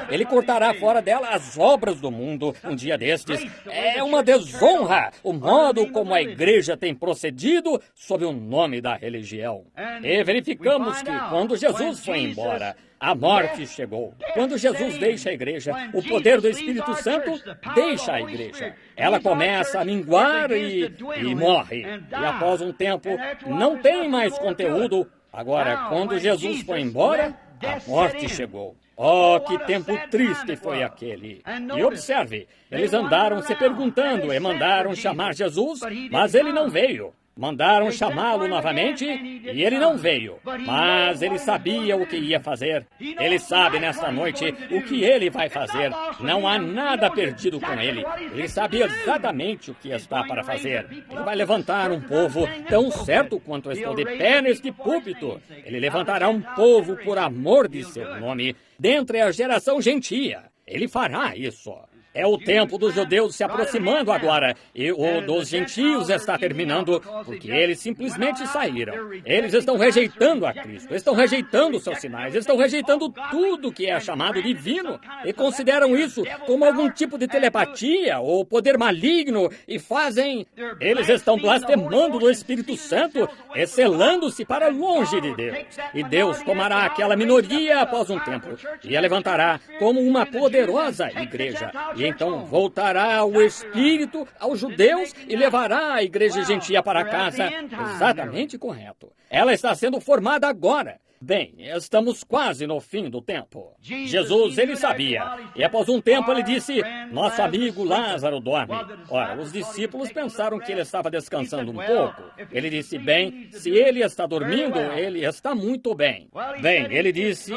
Ele cortará fora dela as obras do mundo um dia destes. É uma desonra o modo como a igreja tem procedido sob o nome da religião. E verificamos que quando Jesus foi embora, a morte chegou. Quando Jesus deixa a igreja, o poder do Espírito Santo deixa a igreja. Ela começa a minguar e morre. E após um tempo, não tem mais conteúdo. Agora, quando Jesus foi embora, a morte chegou. Oh, que tempo triste foi aquele. E observe, eles andaram se perguntando e mandaram chamar Jesus, mas ele não veio. Mandaram chamá-lo novamente e ele não veio. Mas ele sabia o que ia fazer. Ele sabe nesta noite o que ele vai fazer. Não há nada perdido com ele. Ele sabe exatamente o que está para fazer. Ele vai levantar um povo tão certo quanto eu estou de pé neste púlpito. Ele levantará um povo por amor de seu nome, dentre a geração gentia. Ele fará isso. É o tempo dos judeus se aproximando agora, e o dos gentios está terminando, porque eles simplesmente saíram. Eles estão rejeitando a Cristo, estão rejeitando os seus sinais, estão rejeitando tudo que é chamado divino, e consideram isso como algum tipo de telepatia ou poder maligno, e fazem... Eles estão blasfemando do Espírito Santo, excelando-se para longe de Deus. E Deus tomará aquela minoria após um tempo, e a levantará como uma poderosa igreja. E então voltará o Espírito aos judeus e levará a igreja gentia para casa. Exatamente correto. Ela está sendo formada agora. Bem, estamos quase no fim do tempo. Jesus, ele sabia. E após um tempo ele disse, nosso amigo Lázaro dorme. Ora, os discípulos pensaram que ele estava descansando um pouco. Ele disse, bem, se ele está dormindo, ele está muito bem. Bem, ele disse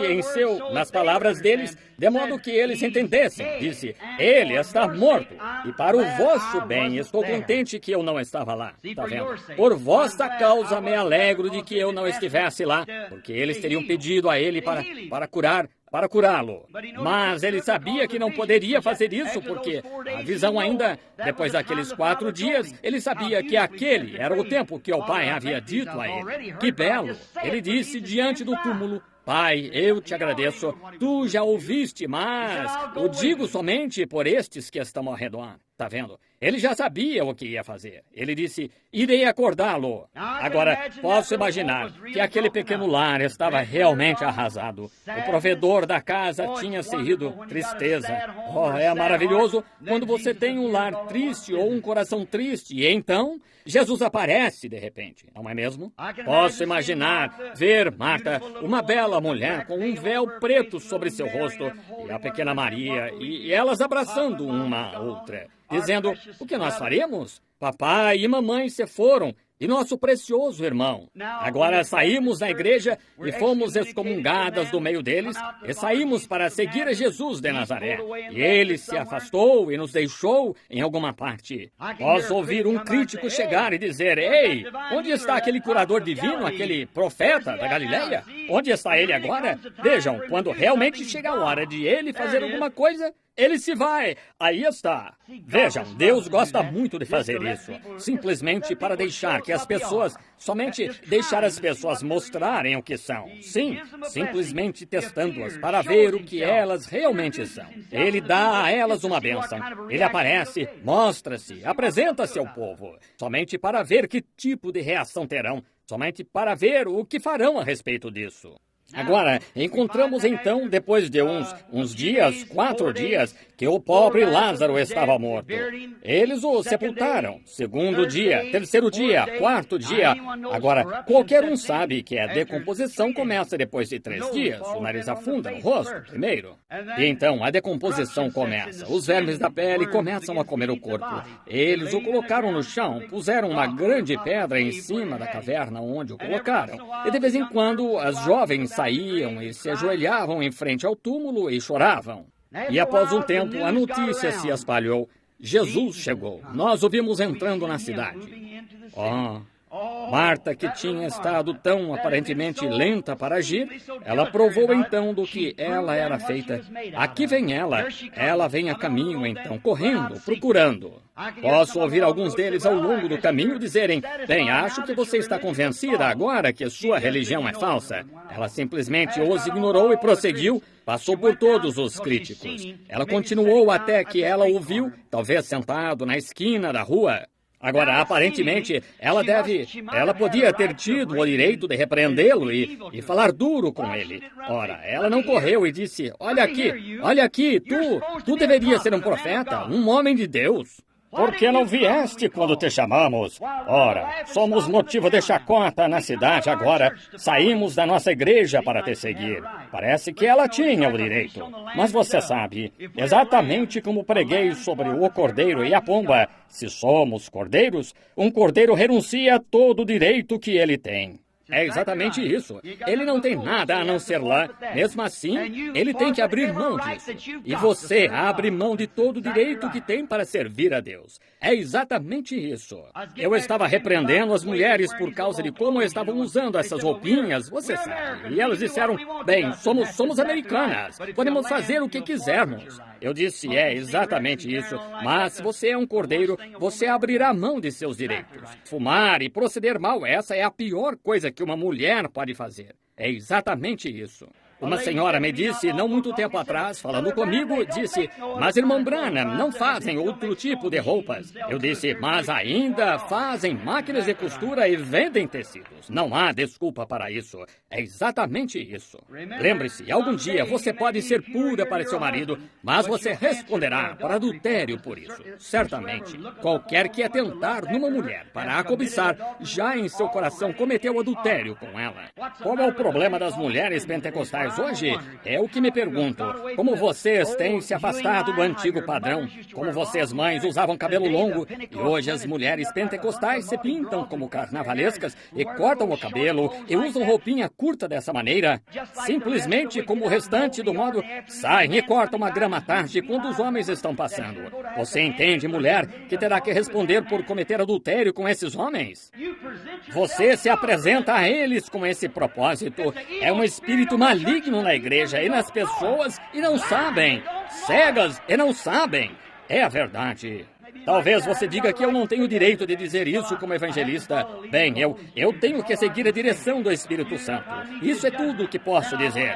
nas palavras deles, de modo que eles entendessem. Disse, ele está morto. E para o vosso bem, estou contente que eu não estava lá. Está vendo? Por vossa causa me alegro de que eu não estivesse lá, porque eles teriam pedido a ele para curá-lo. Mas ele sabia que não poderia fazer isso, porque a visão ainda, depois daqueles 4 dias, ele sabia que aquele era o tempo que o Pai havia dito a ele. Que belo! Ele disse diante do túmulo, Pai, eu te agradeço, tu já ouviste, mas eu digo somente por estes que estão ao redor. Está vendo? Ele já sabia o que ia fazer. Ele disse, irei acordá-lo. Agora, posso imaginar que aquele pequeno lar estava realmente arrasado. O provedor da casa tinha se ido. Tristeza. Oh, é maravilhoso quando você tem um lar triste ou um coração triste. E então, Jesus aparece de repente. Não é mesmo? Posso imaginar, ver Marta, uma bela mulher com um véu preto sobre seu rosto, e a pequena Maria, e elas abraçando uma a outra, dizendo, o que nós faremos? Papai e mamãe se foram, e nosso precioso irmão. Agora saímos da igreja e fomos excomungadas do meio deles, e saímos para seguir a Jesus de Nazaré. E ele se afastou e nos deixou em alguma parte. Posso ouvir um crítico chegar e dizer, ei, onde está aquele curador divino, aquele profeta da Galileia? Onde está ele agora? Vejam, quando realmente chega a hora de ele fazer alguma coisa, ele se vai. Aí está. Vejam, Deus gosta muito de fazer isso. Simplesmente para deixar que as pessoas, somente deixar as pessoas mostrarem o que são. Sim, simplesmente testando-as para ver o que elas realmente são. Ele dá a elas uma bênção. Ele aparece, mostra-se, apresenta-se ao povo. Somente para ver que tipo de reação terão. Somente para ver o que farão a respeito disso. Agora, encontramos então, depois de uns dias, 4 dias, que o pobre Lázaro estava morto. Eles o sepultaram. 2º dia, 3º dia, 4º dia. Agora, qualquer um sabe que a decomposição começa depois de 3 dias. O nariz afunda no rosto, primeiro. E então, a decomposição começa. Os vermes da pele começam a comer o corpo. Eles o colocaram no chão, puseram uma grande pedra em cima da caverna onde o colocaram. E de vez em quando, as jovens saíam e se ajoelhavam em frente ao túmulo e choravam. E após um tempo, a notícia se espalhou. Jesus chegou. Nós o vimos entrando na cidade. Marta, que tinha estado tão aparentemente lenta para agir, ela provou então do que ela era feita. Aqui vem ela. Ela vem a caminho então, correndo, procurando. Posso ouvir alguns deles ao longo do caminho dizerem: bem, acho que você está convencida agora que sua religião é falsa. Ela simplesmente os ignorou e prosseguiu. Passou por todos os críticos. Ela continuou até que ela o viu, talvez sentado na esquina da rua. Agora, aparentemente, ela podia ter tido o direito de repreendê-lo e falar duro com ele. Ora, ela não correu e disse: olha aqui, tu deverias ser um profeta, um homem de Deus. Por que não vieste quando te chamamos? Ora, somos motivo de chacota na cidade agora. Saímos da nossa igreja para te seguir. Parece que ela tinha o direito. Mas você sabe, exatamente como preguei sobre o cordeiro e a pomba, se somos cordeiros, um cordeiro renuncia a todo o direito que ele tem. É exatamente isso. Ele não tem nada a não ser lã. Mesmo assim, ele tem que abrir mão disso. E você abre mão de todo o direito que tem para servir a Deus. É exatamente isso. Eu estava repreendendo as mulheres por causa de como estavam usando essas roupinhas, você sabe. E elas disseram: bem, somos americanas. Podemos fazer o que quisermos. Eu disse: é exatamente isso. Mas se você é um cordeiro, você abrirá mão de seus direitos. Fumar e proceder mal, essa é a pior coisa que uma mulher pode fazer. É exatamente isso. Uma senhora me disse, não muito tempo atrás, falando comigo, disse: mas irmão Branham, não fazem outro tipo de roupas. Eu disse: mas ainda fazem máquinas de costura e vendem tecidos. Não há desculpa para isso. É exatamente isso. Lembre-se, algum dia você pode ser pura para seu marido, mas você responderá por adultério por isso. Certamente, qualquer que atentar numa mulher para a cobiçar, já em seu coração cometeu adultério com ela. Qual é o problema das mulheres pentecostais hoje? É o que me pergunto. Como vocês têm se afastado do antigo padrão? Como vocês, mães, usavam cabelo longo e hoje as mulheres pentecostais se pintam como carnavalescas e cortam o cabelo e usam roupinha curta dessa maneira? Simplesmente como o restante do modo, saem e cortam uma grama à tarde quando os homens estão passando. Você entende, mulher, que terá que responder por cometer adultério com esses homens? Você se apresenta a eles com esse propósito. É um espírito maligno na igreja e nas pessoas e não sabem. Cegas e não sabem. É a verdade. Talvez você diga que eu não tenho direito de dizer isso como evangelista. Bem, eu tenho que seguir a direção do Espírito Santo. Isso é tudo o que posso dizer.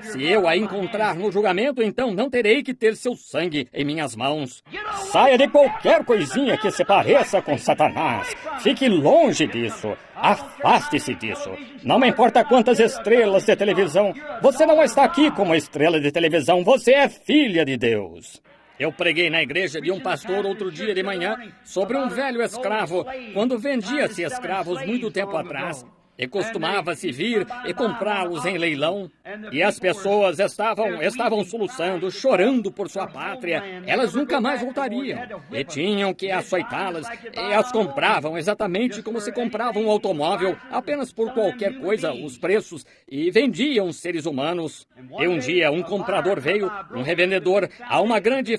Se eu a encontrar no julgamento, então não terei que ter seu sangue em minhas mãos. Saia de qualquer coisinha que se pareça com Satanás. Fique longe disso. Afaste-se disso. Não me importa quantas estrelas de televisão. Você não está aqui como estrela de televisão. Você é filha de Deus. Eu preguei na igreja de um pastor outro dia de manhã sobre um velho escravo, quando vendia-se escravos muito tempo atrás. E costumava-se vir e comprá-los em leilão. E as pessoas estavam soluçando, chorando por sua pátria. Elas nunca mais voltariam. E tinham que açoitá-las. E as compravam exatamente como se comprava um automóvel, apenas por qualquer coisa, os preços, e vendiam seres humanos. E um dia um comprador veio, um revendedor, a uma grande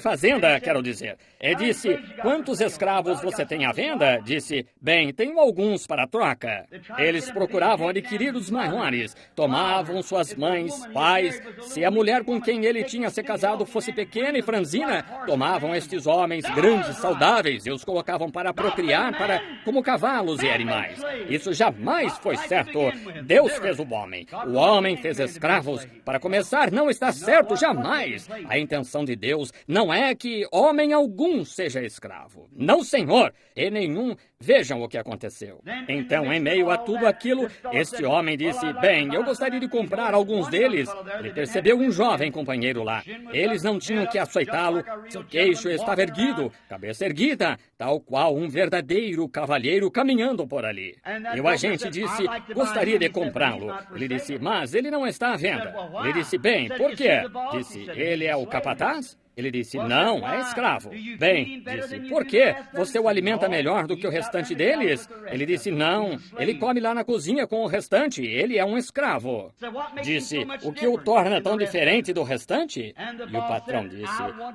fazenda, quero dizer. E disse: quantos escravos você tem à venda? Disse: bem, tenho alguns para troca. vida. Eles procuravam adquirir os maiores, tomavam suas mães, pais. Se a mulher com quem ele tinha se casado fosse pequena e franzina, tomavam estes homens grandes, saudáveis, e os colocavam para procriar como cavalos e animais. Isso jamais foi certo. Deus fez o homem fez escravos. Para começar, não está certo jamais. A intenção de Deus não é que homem algum seja escravo. Não, Senhor, e nenhum. Vejam o que aconteceu. Então, em meio a tudo aquilo, este homem disse, bem, eu gostaria de comprar alguns deles. Ele percebeu um jovem companheiro lá. Eles não tinham que açoitá-lo. Seu queixo estava erguido, cabeça erguida, tal qual um verdadeiro cavalheiro caminhando por ali. E o agente disse, gostaria de comprá-lo. Ele disse, mas ele não está à venda. Ele disse, bem, por quê? Disse, ele é o capataz? Ele disse, não, é escravo. Bem, disse, por quê? Você o alimenta melhor do que o restante deles? Ele disse, não, ele come lá na cozinha com o restante, ele é um escravo. Disse, o que o torna tão diferente do restante? E o patrão disse,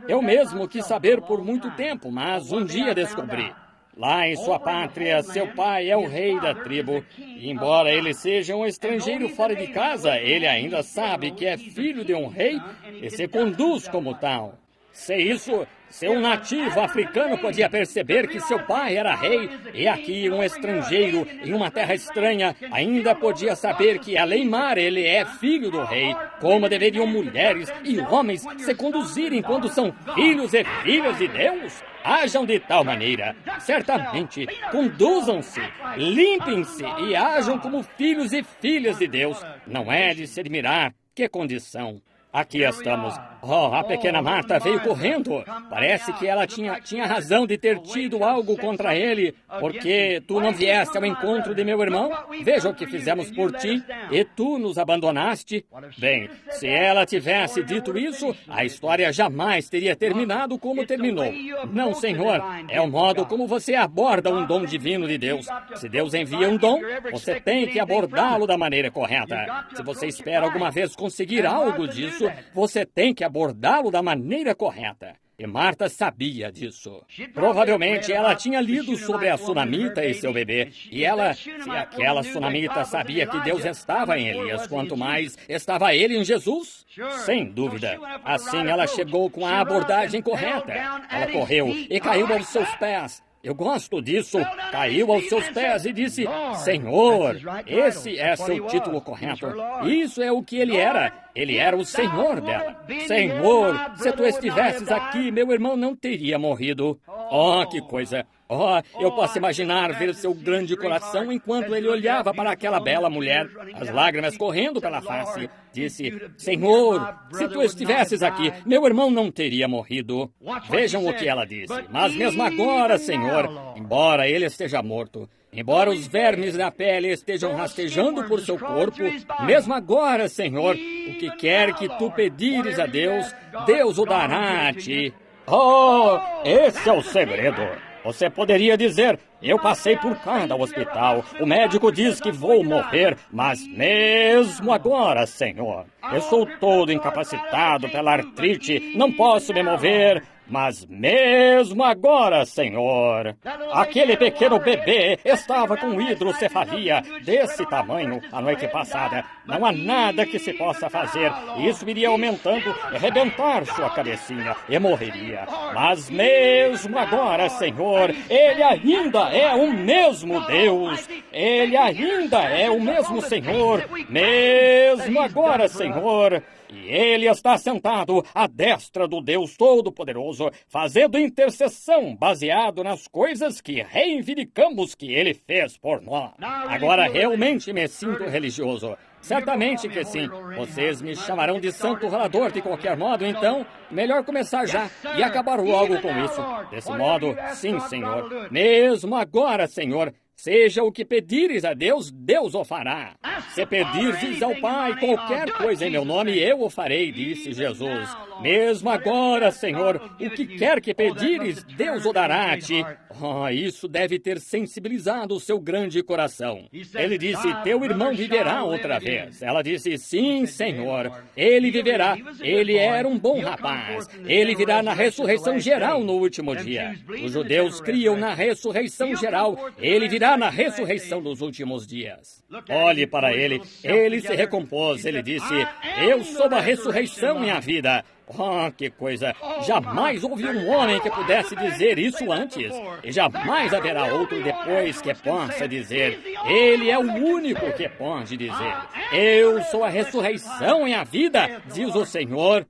eu mesmo quis saber por muito tempo, mas um dia descobri. Lá em sua pátria, seu pai é o rei da tribo. E embora ele seja um estrangeiro fora de casa, ele ainda sabe que é filho de um rei e se conduz como tal. Se isso, se um nativo africano podia perceber que seu pai era rei, e aqui um estrangeiro em uma terra estranha ainda podia saber que, além mar, ele é filho do rei, como deveriam mulheres e homens se conduzirem quando são filhos e filhas de Deus? Ajam de tal maneira, certamente, conduzam-se, limpem-se e ajam como filhos e filhas de Deus. Não é de se admirar, que condição. Aqui estamos. Oh, a pequena Marta veio correndo. Parece que ela tinha razão de ter tido algo contra ele, porque tu não vieste ao encontro de meu irmão. Veja o que fizemos por ti, e tu nos abandonaste. Bem, se ela tivesse dito isso, a história jamais teria terminado como terminou. Não, Senhor, é o modo como você aborda um dom divino de Deus. Se Deus envia um dom, você tem que abordá-lo da maneira correta. Se você espera alguma vez conseguir algo disso, você tem que abordá-lo da maneira correta. E Marta sabia disso. Provavelmente ela tinha lido sobre a sunamita e seu bebê. E se aquela sunamita sabia que Deus estava em Elias, quanto mais estava ele em Jesus? Sem dúvida. Assim ela chegou com a abordagem correta. Ela correu e caiu aos seus pés. Eu gosto disso. Caiu aos seus pés e disse, Senhor, esse é seu título correto. Isso é o que ele era. Ele era o Senhor dela. Senhor, se tu estivesses aqui, meu irmão não teria morrido. Oh, que coisa. Oh, eu posso imaginar ver seu grande coração enquanto ele olhava para aquela bela mulher, as lágrimas correndo pela face. Disse, Senhor, se tu estivesses aqui, meu irmão não teria morrido. Vejam o que ela disse. Mas mesmo agora, Senhor, embora ele esteja morto, embora os vermes da pele estejam rastejando por seu corpo, mesmo agora, Senhor, o que quer que tu pedires a Deus, Deus o dará a ti. Oh, esse é o segredo. Você poderia dizer, eu passei por cada hospital, o médico diz que vou morrer, mas mesmo agora, Senhor, eu sou todo incapacitado pela artrite, não posso me mover, mas mesmo agora, Senhor, aquele pequeno bebê estava com hidrocefalia desse tamanho a noite passada. Não há nada que se possa fazer. Isso iria aumentando e arrebentar sua cabecinha e morreria. Mas mesmo agora, Senhor, Ele ainda é o mesmo Deus. Ele ainda é o mesmo Senhor. Mesmo agora, Senhor. E Ele está sentado à destra do Deus Todo-Poderoso, fazendo intercessão baseado nas coisas que reivindicamos que Ele fez por nós. Agora realmente me sinto religioso. Certamente que sim. Vocês me chamarão de santo ralador de qualquer modo, então melhor começar já e acabar logo com isso. Desse modo, sim, Senhor. Mesmo agora, Senhor, seja o que pedires a Deus, Deus o fará. Se pedires ao Pai qualquer coisa em meu nome, eu o farei, disse Jesus. Mesmo agora, Senhor, o que quer que pedires, Deus o dará a ti. Oh, isso deve ter sensibilizado o seu grande coração. Ele disse, teu irmão viverá outra vez. Ela disse, sim, Senhor, ele viverá. Ele era um bom rapaz. Ele virá na ressurreição geral no último dia. Os judeus criam na ressurreição geral. Ele virá virá na ressurreição dos últimos dias. Olhe para ele, ele se recompôs, ele disse, eu sou a ressurreição e a vida. Oh, que coisa! Jamais houve um homem que pudesse dizer isso antes, e jamais haverá outro depois que possa dizer. Ele é o único que pode dizer. Eu sou a ressurreição e a vida, diz o Senhor.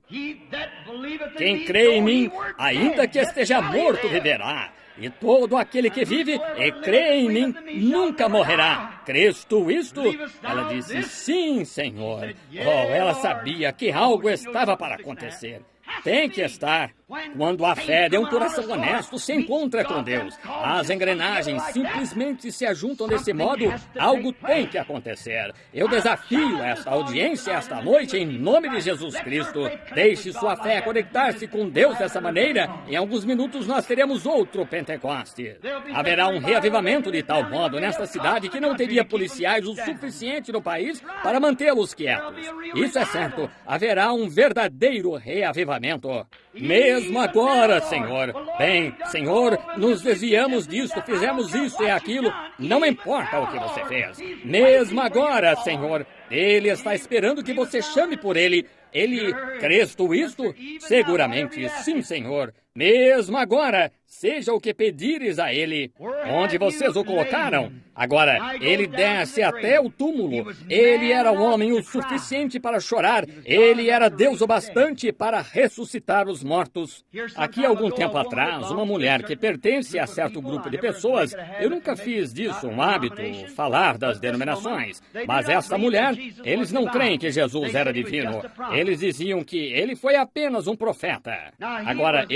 Quem crê em mim, ainda que esteja morto, viverá. E todo aquele que vive e crê em mim nunca morrerá. Crês tu isto? Ela disse, sim, Senhor. Oh, ela sabia que algo estava para acontecer. Tem que estar. Quando a fé de um coração honesto se encontra com Deus, as engrenagens simplesmente se ajuntam desse modo, algo tem que acontecer. Eu desafio esta audiência esta noite em nome de Jesus Cristo. Deixe sua fé conectar-se com Deus dessa maneira. Em alguns minutos nós teremos outro Pentecoste. Haverá um reavivamento de tal modo nesta cidade que não teria policiais o suficiente no país para mantê-los quietos. Isso é certo. Haverá um verdadeiro reavivamento. Mesmo agora, Senhor. Bem, Senhor, nos desviamos disso, fizemos isso e aquilo. Não importa o que você fez. Mesmo agora, Senhor, Ele está esperando que você chame por Ele. Ele, crês tu isto? Seguramente, sim, Senhor. Mesmo agora, seja o que pedires a Ele. Onde vocês o colocaram? Agora, ele desce até o túmulo. Ele era um homem o suficiente para chorar. Ele era Deus o bastante para ressuscitar os mortos. Aqui, algum tempo atrás, uma mulher que pertence a certo grupo de pessoas, eu nunca fiz disso um hábito, falar das denominações, mas essa mulher, eles não creem que Jesus era divino. Eles diziam que ele foi apenas um profeta. Agora,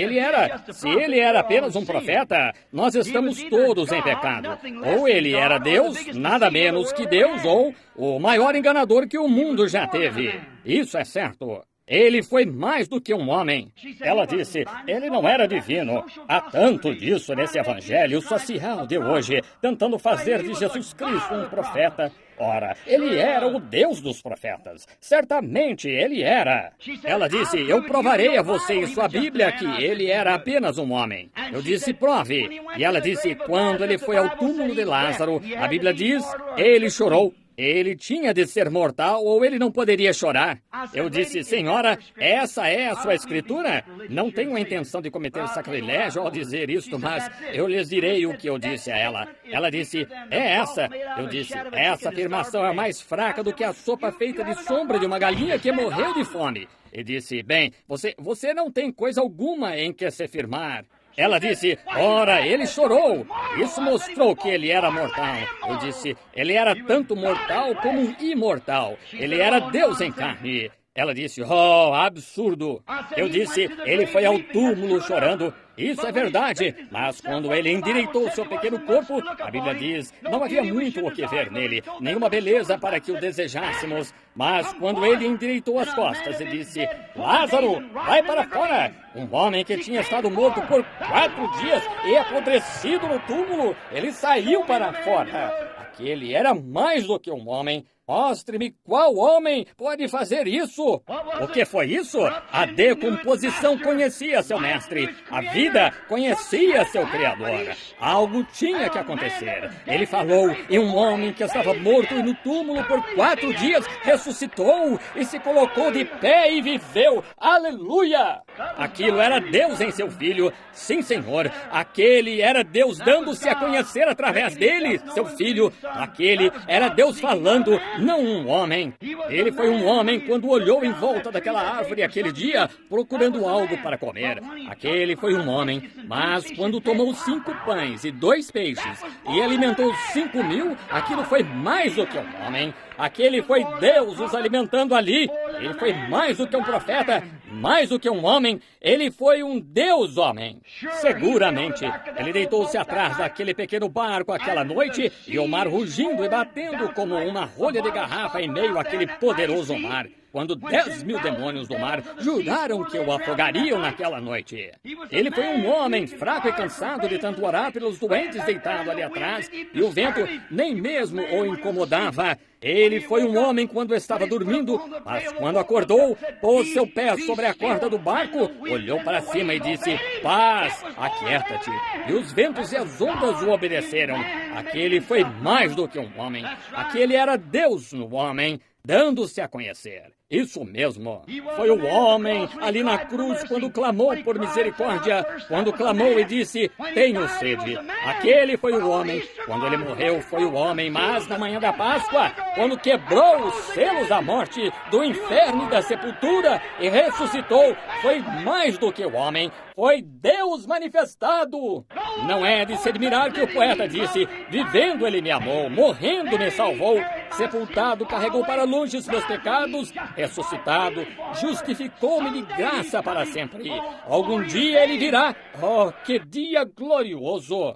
se ele era apenas um profeta, nós estamos todos em pecado. Ou ele era Deus, nada menos que Deus, ou o maior enganador que o mundo já teve. Isso é certo. Ele foi mais do que um homem. Ela disse, ele não era divino. Há tanto disso nesse evangelho social de hoje, tentando fazer de Jesus Cristo um profeta. Ora, ele era o Deus dos profetas. Certamente ele era. Ela disse, eu provarei a você em sua Bíblia que ele era apenas um homem. Eu disse, prove. E ela disse, quando ele foi ao túmulo de Lázaro, a Bíblia diz, ele chorou. Ele tinha de ser mortal ou ele não poderia chorar. Eu disse, senhora, essa é a sua escritura? Não tenho a intenção de cometer sacrilégio ao dizer isto, mas eu lhes direi o que eu disse a ela. Ela disse, é essa. Eu disse, essa afirmação é mais fraca do que a sopa feita de sombra de uma galinha que morreu de fome. E disse, bem, você não tem coisa alguma em que se firmar. Ela disse, ora, ele chorou. Isso mostrou que ele era mortal. Eu disse, ele era tanto mortal como imortal. Ele era Deus em carne. Ela disse, oh, absurdo. Eu disse, ele foi ao túmulo chorando. Isso é verdade, mas quando ele endireitou seu pequeno corpo, a Bíblia diz, não havia muito o que ver nele, nenhuma beleza para que o desejássemos. Mas quando ele endireitou as costas e disse, Lázaro, vai para fora! Um homem que tinha estado morto por 4 dias e apodrecido no túmulo, ele saiu para fora. Aquele era mais do que um homem. Mostre-me qual homem pode fazer isso. O que foi isso? A decomposição conhecia seu mestre. A vida conhecia seu Criador. Algo tinha que acontecer. Ele falou, e um homem que estava morto e no túmulo por 4 dias ressuscitou e se colocou de pé e viveu. Aleluia! Aquilo era Deus em seu Filho. Sim, Senhor. Aquele era Deus dando-se a conhecer através dele, seu Filho. Aquele era Deus falando, não um homem. Ele foi um homem quando olhou em volta daquela árvore aquele dia, procurando algo para comer. Aquele foi um homem, mas quando tomou 5 pães e 2 peixes e alimentou 5.000, aquilo foi mais do que um homem. Aquele foi Deus os alimentando ali. Ele foi mais do que um profeta, mais do que um homem. Ele foi um Deus homem. Seguramente, ele deitou-se atrás daquele pequeno barco aquela noite e o mar rugindo e batendo como uma rolha de garrafa em meio àquele poderoso mar. Quando 10.000 demônios do mar juraram que o afogariam naquela noite. Ele foi um homem fraco e cansado de tanto orar pelos doentes deitado ali atrás, e o vento nem mesmo o incomodava. Ele foi um homem quando estava dormindo, mas quando acordou, pôs seu pé sobre a corda do barco, olhou para cima e disse: paz, aquieta-te. E os ventos e as ondas o obedeceram. Aquele foi mais do que um homem. Aquele era Deus no homem, dando-se a conhecer. Isso mesmo. Foi o homem ali na cruz quando clamou por misericórdia, quando clamou e disse: tenho sede. Aquele foi o homem. Quando ele morreu, foi o homem. Mas na manhã da Páscoa, quando quebrou os selos da morte, do inferno e da sepultura e ressuscitou, foi mais do que o homem. Foi Deus manifestado. Não é de se admirar que o poeta disse: vivendo ele me amou, morrendo me salvou, sepultado carregou para longe os meus pecados, ressuscitado, justificou-me de graça para sempre. Algum dia ele virá. Oh, que dia glorioso!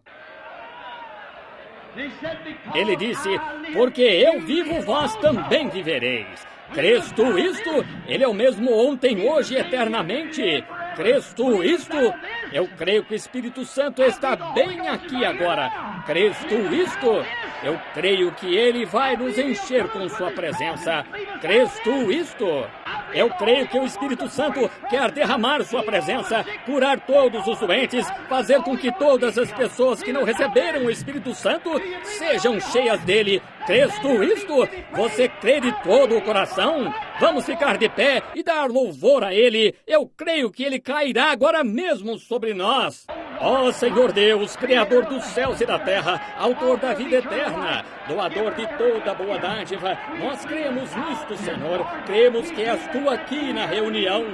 Ele disse: porque eu vivo, vós também vivereis. Crês tu isto? Ele é o mesmo ontem, hoje e eternamente. Crês tu isto? Eu creio que o Espírito Santo está bem aqui agora. Crês tu isto? Eu creio que Ele vai nos encher com sua presença. Crês tu isto? Eu creio que o Espírito Santo quer derramar sua presença, curar todos os doentes, fazer com que todas as pessoas que não receberam o Espírito Santo sejam cheias dele. Crês tu isto? Você crê de todo o coração? Vamos ficar de pé e dar louvor a Ele. Eu creio que Ele cairá agora mesmo sobre nós. Ó Senhor Deus, Criador dos céus e da terra, Autor da vida eterna, doador de toda boa dádiva, nós cremos nisto, Senhor. Cremos que és Tu aqui na reunião.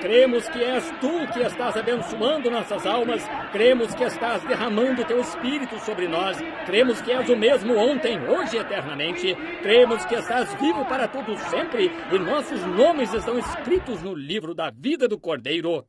Cremos que és Tu que estás abençoando nossas almas. Cremos que estás derramando Teu Espírito sobre nós. Cremos que és o mesmo ontem, hoje e eternamente. Cremos que estás vivo para todo sempre e nossos nomes estão escritos no livro da vida do Cordeiro.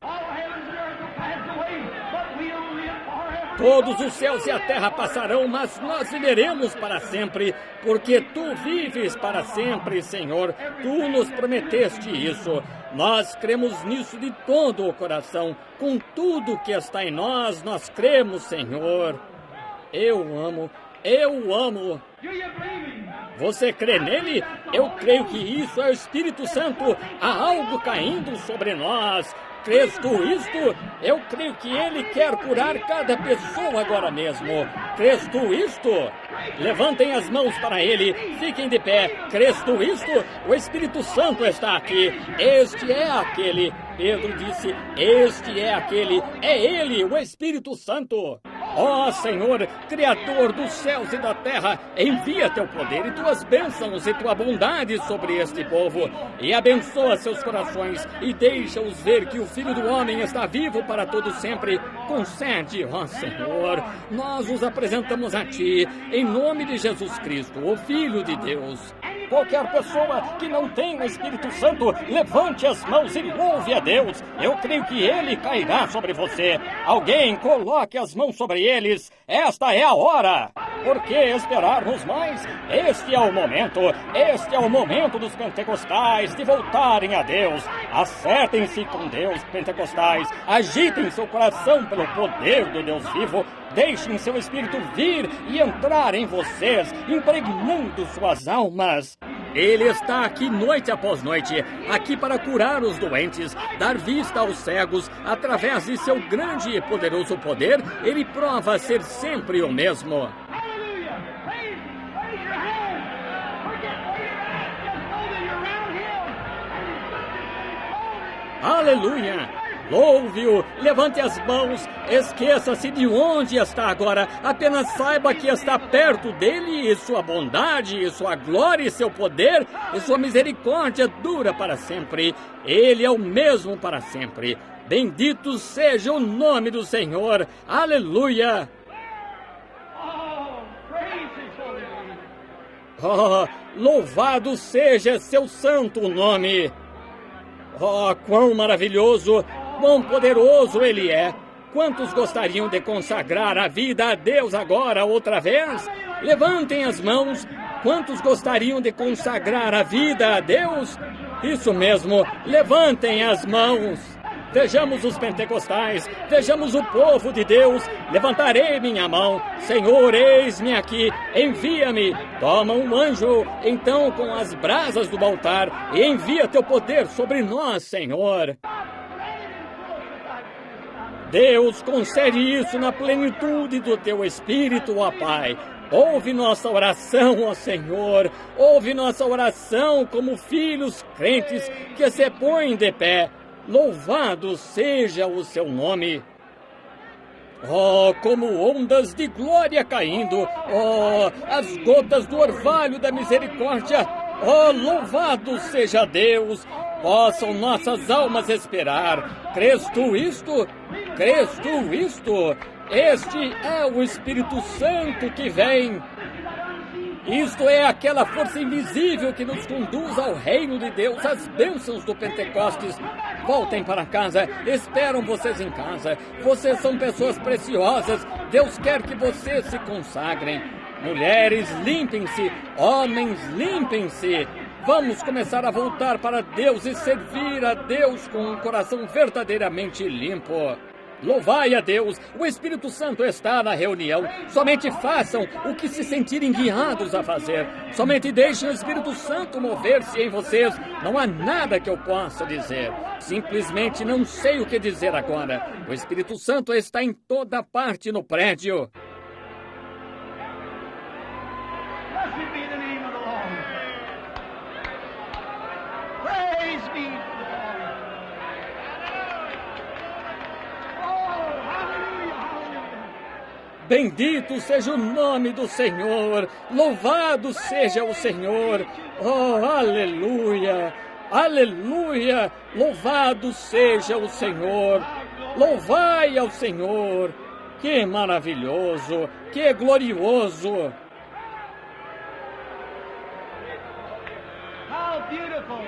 Todos os céus e a terra passarão, mas nós viveremos para sempre, porque Tu vives para sempre, Senhor. Tu nos prometeste isso. Nós cremos nisso de todo o coração. Com tudo que está em nós, nós cremos, Senhor. Eu amo. Você crê nele? Eu creio que isso é o Espírito Santo. Há algo caindo sobre nós. Crês tu isto? Eu creio que Ele quer curar cada pessoa agora mesmo. Crês tu isto? Levantem as mãos para Ele. Fiquem de pé. Crês tu isto? O Espírito Santo está aqui. Este é aquele. Pedro disse: este é aquele. É Ele, o Espírito Santo. Ó Senhor, Criador dos céus e da terra, envia Teu poder e Tuas bênçãos e Tua bondade sobre este povo, e abençoa seus corações, e deixa-os ver que o Filho do Homem está vivo para todo sempre. Concede, ó Senhor, nós os apresentamos a Ti, em nome de Jesus Cristo, o Filho de Deus. Qualquer pessoa que não tem o Espírito Santo, levante as mãos e louve a Deus. Eu creio que Ele cairá sobre você. Alguém coloque as mãos sobre eles. Esta é a hora. Por que esperarmos mais? Este é o momento. Este é o momento dos pentecostais de voltarem a Deus. Acertem-se com Deus, pentecostais. Agitem seu coração pelo poder do Deus vivo. Deixem seu Espírito vir e entrar em vocês, impregnando suas almas. Ele está aqui noite após noite, aqui para curar os doentes, dar vista aos cegos. Através de seu grande e poderoso poder, Ele prova ser sempre o mesmo. Aleluia! Louve-o, levante as mãos, esqueça-se de onde está agora, apenas saiba que está perto dele, e sua bondade, e sua glória, e seu poder, e sua misericórdia dura para sempre. Ele é o mesmo para sempre. Bendito seja o nome do Senhor. Aleluia! Oh, louvado seja seu santo nome! Oh, quão maravilhoso! Quão poderoso Ele é! Quantos gostariam de consagrar a vida a Deus agora, outra vez? Levantem as mãos. Quantos gostariam de consagrar a vida a Deus? Isso mesmo, levantem as mãos. Vejamos os pentecostais, vejamos o povo de Deus. Levantarei minha mão. Senhor, eis-me aqui, envia-me. Toma um anjo, então, com as brasas do altar, e envia Teu poder sobre nós, Senhor. Deus, concede isso na plenitude do Teu Espírito, ó Pai. Ouve nossa oração, ó Senhor. Ouve nossa oração como filhos crentes que se põem de pé. Louvado seja o Seu nome. Oh, como ondas de glória caindo. Oh, as gotas do orvalho da misericórdia. Oh, louvado seja Deus. Possam nossas almas esperar. Crês tu isto? Crês tu isto? Este é o Espírito Santo que vem. Isto é aquela força invisível que nos conduz ao reino de Deus, as bênçãos do Pentecostes. Voltem para casa, esperam vocês em casa. Vocês são pessoas preciosas. Deus quer que vocês se consagrem. Mulheres, limpem-se. Homens, limpem-se. Vamos começar a voltar para Deus e servir a Deus com um coração verdadeiramente limpo. Louvai a Deus, o Espírito Santo está na reunião. Somente façam o que se sentirem guiados a fazer. Somente deixem o Espírito Santo mover-se em vocês. Não há nada que eu possa dizer. Simplesmente não sei o que dizer agora. O Espírito Santo está em toda parte no prédio. Blessed be the name of the Lord. Praise be to the Lord. Bendito seja o nome do Senhor, louvado seja o Senhor, oh, aleluia, aleluia, louvado seja o Senhor, louvai ao Senhor, que maravilhoso, que glorioso. How beautiful.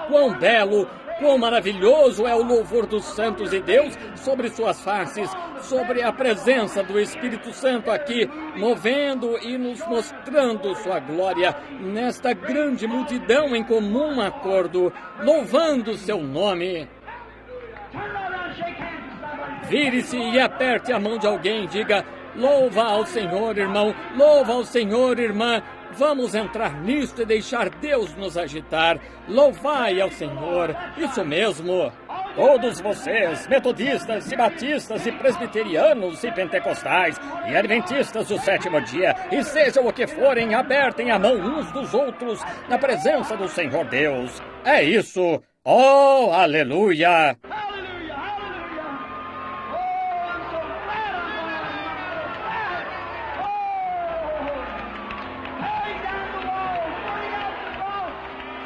Quão belo, quão maravilhoso é o louvor dos santos de Deus sobre suas faces, sobre a presença do Espírito Santo aqui, movendo e nos mostrando sua glória nesta grande multidão em comum acordo, louvando seu nome. Vire-se e aperte a mão de alguém e diga: louva ao Senhor, irmão, louva ao Senhor, irmã. Vamos entrar nisto e deixar Deus nos agitar. Louvai ao Senhor. Isso mesmo. Todos vocês, metodistas e batistas e presbiterianos e pentecostais e adventistas do sétimo dia, e sejam o que forem, apertem a mão uns dos outros na presença do Senhor Deus. É isso. Oh, aleluia! Hallelujah, hallelujah. Oh, I'm so glad I'm glad. Oh, tearing down the wall, putting out the cross.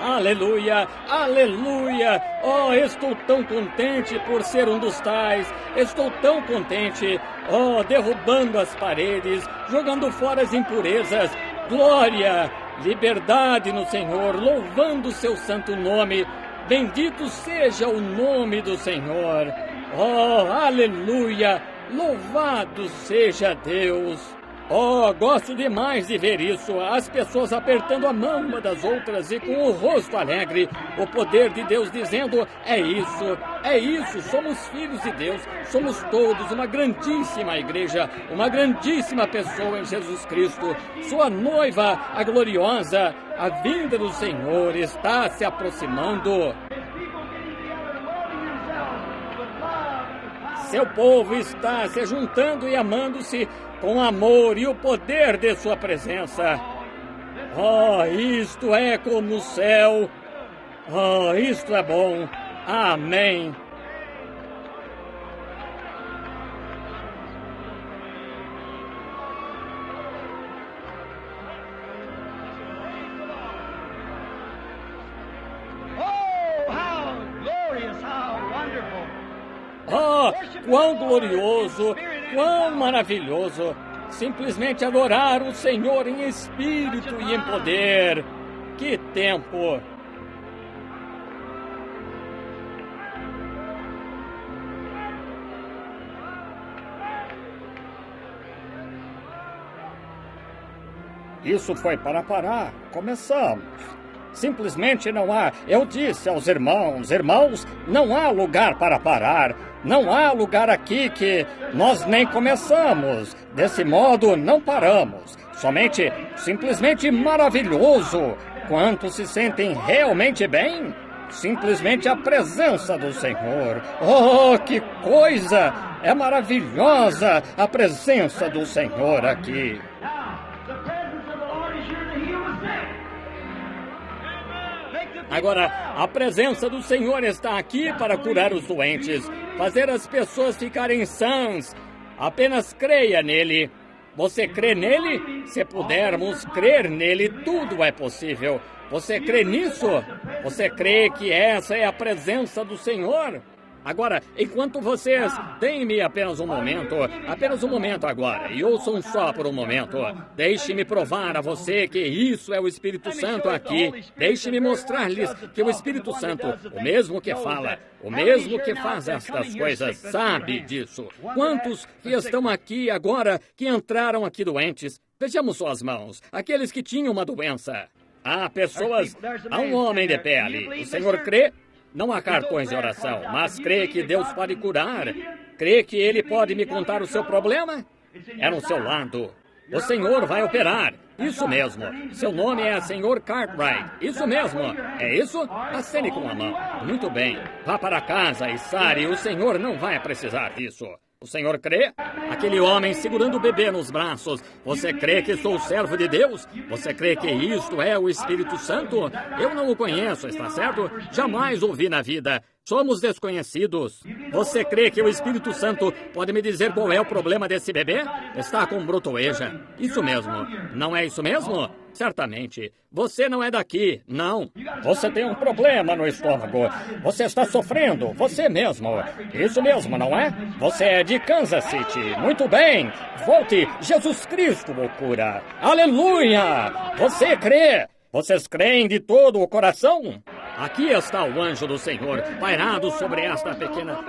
Aleluia, aleluia! Oh, estou tão contente por ser um dos tais. Estou tão contente. Oh, derrubando as paredes, jogando fora as impurezas. Glória, liberdade no Senhor, louvando seu santo nome. Bendito seja o nome do Senhor. Oh, aleluia! Louvado seja Deus. Oh, gosto demais de ver isso. As pessoas apertando a mão uma das outras e com o rosto alegre. O poder de Deus dizendo: é isso, somos filhos de Deus. Somos todos uma grandíssima igreja, uma grandíssima pessoa em Jesus Cristo. Sua noiva, a gloriosa, a vinda do Senhor está se aproximando. Seu povo está se juntando e amando-se com amor e o poder de sua presença. Oh, isto é como o céu. Oh, isto é bom. Amém. Oh, how glorious, how wonderful. Oh, quão glorioso, quão maravilhoso. Simplesmente adorar o Senhor em espírito e em poder. Que tempo! Isso foi para parar. Começamos. Simplesmente não há. Eu disse aos irmãos, não há lugar para parar. Não há lugar aqui que nós nem começamos. Desse modo, não paramos. Simplesmente maravilhoso. Quantos se sentem realmente bem? Simplesmente a presença do Senhor. Oh, que coisa! É maravilhosa a presença do Senhor aqui. Agora, a presença do Senhor está aqui para curar os doentes, fazer as pessoas ficarem sãs. Apenas creia nele. Você crê nele? Se pudermos crer nele, tudo é possível. Você crê nisso? Você crê que essa é a presença do Senhor? Agora, enquanto vocês... Deem-me apenas um momento agora, e ouçam só por um momento. Deixe-me provar a você que isso é o Espírito Santo aqui. Deixe-me mostrar-lhes que o Espírito Santo, o mesmo que fala, o mesmo que faz estas coisas, sabe disso. Quantos que estão aqui agora que entraram aqui doentes? Vejamos suas mãos, aqueles que tinham uma doença. Há pessoas, há um homem de pé ali. O Senhor crê? Não há cartões de oração, mas crê que Deus pode curar. Crê que Ele pode me contar o seu problema? É no seu lado. O Senhor vai operar. Isso mesmo. Seu nome é Sr. Cartwright. Isso mesmo. É isso? Acene com a mão. Muito bem. Vá para casa e sare. O Senhor não vai precisar disso. O Senhor crê? Aquele homem segurando o bebê nos braços. Você crê que sou servo de Deus? Você crê que isto é o Espírito Santo? Eu não o conheço, está certo? Jamais ouvi na vida. Somos desconhecidos. Você crê que o Espírito Santo pode me dizer qual é o problema desse bebê? Está com brotoeja. Isso mesmo. Não é isso mesmo? Certamente. Você não é daqui, não. Você tem um problema no estômago. Você está sofrendo, você mesmo. Isso mesmo, não é? Você é de Kansas City. Muito bem. Volte. Jesus Cristo o cura. Aleluia! Você crê? Vocês creem de todo o coração? Aqui está o anjo do Senhor, pairado sobre esta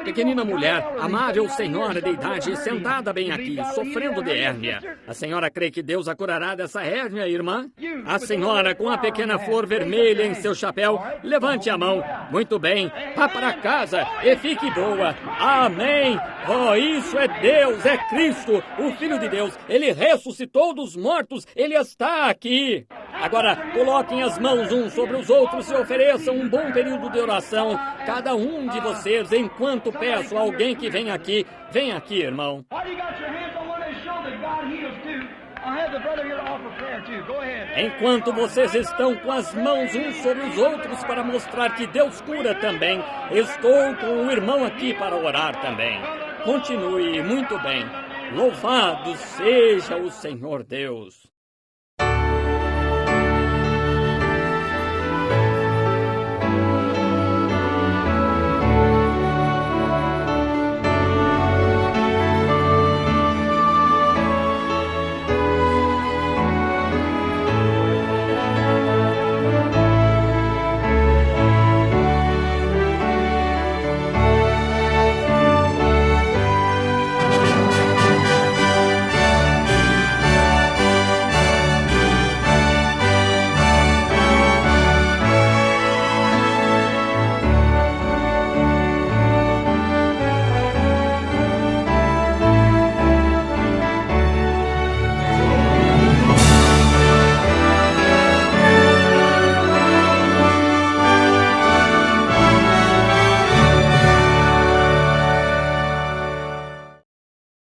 pequenina mulher, amável senhora de idade, sentada bem aqui, sofrendo de hérnia. A senhora crê que Deus a curará dessa hérnia, irmã? A senhora com a pequena flor vermelha em seu chapéu, levante a mão. Muito bem, vá para casa e fique boa. Amém! Oh, isso é Deus, é Cristo, o Filho de Deus. Ele ressuscitou dos mortos, Ele está aqui. Agora, coloquem as mãos uns sobre os outros e ofereçam um bom período de oração, cada um de vocês, enquanto peço a alguém que venha aqui. Vem aqui, irmão. Enquanto vocês estão com as mãos uns sobre os outros para mostrar que Deus cura também, estou com o irmão aqui para orar também. Continue muito bem. Louvado seja o Senhor Deus.